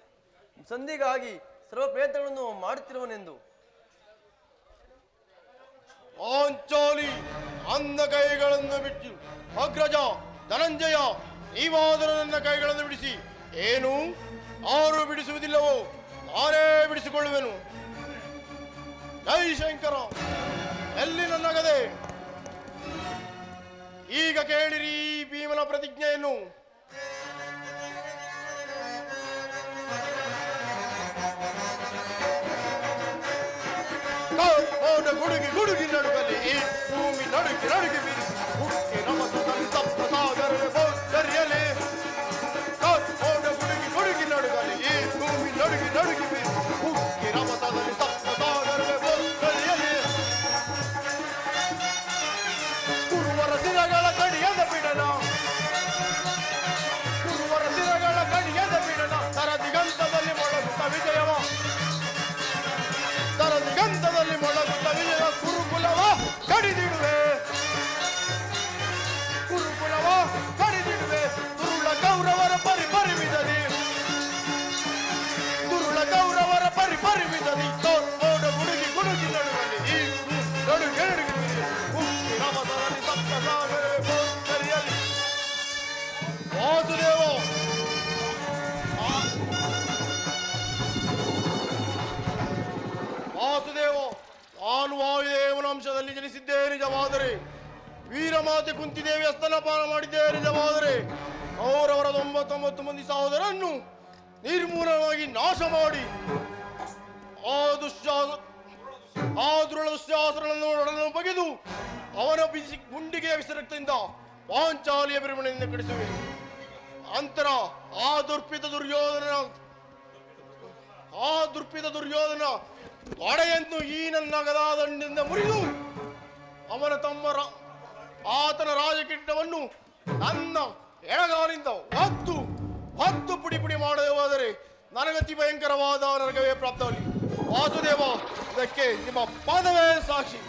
ಸಂಧಿಗಾಗಿ ಸರ್ವ ಪ್ರಯತ್ನಗಳನ್ನು ಮಾಡುತ್ತಿರುವನೆಂದು. ಪಾಂಚಾಲಿ, ಅಂದ ಕೈಗಳನ್ನು ಬಿಟ್ಟು ಅಗ್ರಜ ಧನಂಜಯ, ನೀವಾದರೂ ನನ್ನ ಕೈಗಳನ್ನು ಬಿಡಿಸಿ. ಏನು, ಯಾರು ಬಿಡಿಸುವುದಿಲ್ಲವೋ ನಾನೇ ಬಿಡಿಸಿಕೊಳ್ಳುವೆನು. ಜೈ ಶಂಕರ. ಎಲ್ಲಿ ನನ್ನ ಗದೆ? ಈಗ ಕೇಳಿರಿ ಈ ಭೀಮನ ಪ್ರತಿಜ್ಞೆಯನ್ನು. ಗುಡುಗಿ ಗುಡುಗಿ ನಡುಗಲಿ ಈ ಭೂಮಿ ನಡುಗಿ ನಡುಗಿ ಬೀರಿಸಿ ಹುಡುಕಿ ರಮಸದಲ್ಲಿ ಸಪ್ತ ಸಾಗರವೇ ಬೋಧರಿಯಲಿ. ಗುಡುಗಿ ಗುಡುಗಿ ನಡುಗಲಿ ಈ ಭೂಮಿ ನಡುಗಿ ನಡುಗಿ ಬೀರಿಸಿ ಹುಡುಕಿ ರಮಸದಲ್ಲಿ ಸಪ್ತ ಸಾಗರವೇ ಬೋಧರಿಯಲಿ. ಕುರುವರ ಸಿರಗಳ ಕಡಿಯದ ಬಿಡನ, ಕುರುವರ ಸಿರಗಳ ಕಡಿಯದ ಬಿಡನ. ತರದಿಗಂತದಲ್ಲಿ ಮೊಳಗುತ್ತ ವಿಜಯವ, ತರದಿಗಂತದಲ್ಲಿ ಮೊಳಗುತ್ತ ವಿಜಯ. ಕುರುಕುಲವ ಕಡಿದಿಡುವೆ, ಕುರುಕುಲವ ಕಡಿದಿಡುವೆ. ದುರುಳ ಕೌರವರ ಪರಿಮಿದದಿ, ದುರುಳ ಕೌರವರ ಪರಿಮಿದದಿ. ತೋಡ ಗುಡುಗಿ ಗುಡುಗಿ ನಡುವಲ್ಲಿ ಈ ನಡುಗೆ ನಡುಗಿ ರಮಸದಲ್ಲಿ ಸಪ್ತ ಸಾಗರವೇ ಕುಲದಲ್ಲಿ ಜನಿಸಿದ್ದೇ ನಿಜವಾದರೆ, ವೀರಮಾತೆ ಕುಂತಿದೇವಿಯ ಸ್ತನಪಾನ ಮಾಡಿದ್ದೇ ನಿಜವಾದರೆ, ಅವರವರ 99 ಮಂದಿ ಸಹೋದರನ್ನು ನಿರ್ಮೂಲವಾಗಿ ನಾಶ ಮಾಡಿ ಆ ದುಶ್ಯಾಸನನ್ನು ಬಗೆದು ಅವನ ಗುಂಡಿಗೆಯ ವಿಸರಕ್ತದಿಂದ ಪಾಂಚಾಲಿಯ ಬಿರುಮಣೆಯಿಂದ ಕಡಿಸುವೆ. ಅಂತರ ಆ ದುರ್ಪಿತ ದುರ್ಯೋಧನ ಒಡೆಯನ್ನು ಈ ನನ್ನ ಗದಾದಂಡಿನಿಂದ ಮುರಿದು ಅವನ ಆತನ ರಾಜಕಿರೀಟವನ್ನು ನನ್ನ ಎಡಗಾಲಿಂದ ಹತ್ತು ಪುಡಿ ಪುಡಿ ಮಾಡದೆ ಹೋದರೆ ನನಗತಿ ಭಯಂಕರವಾದ ನರಕವೇ ಪ್ರಾಪ್ತವಲ್ಲಿ. ವಾಸುದೇವ, ಇದಕ್ಕೆ ನಿಮ್ಮ ಪಾದವೇ ಸಾಕ್ಷಿ.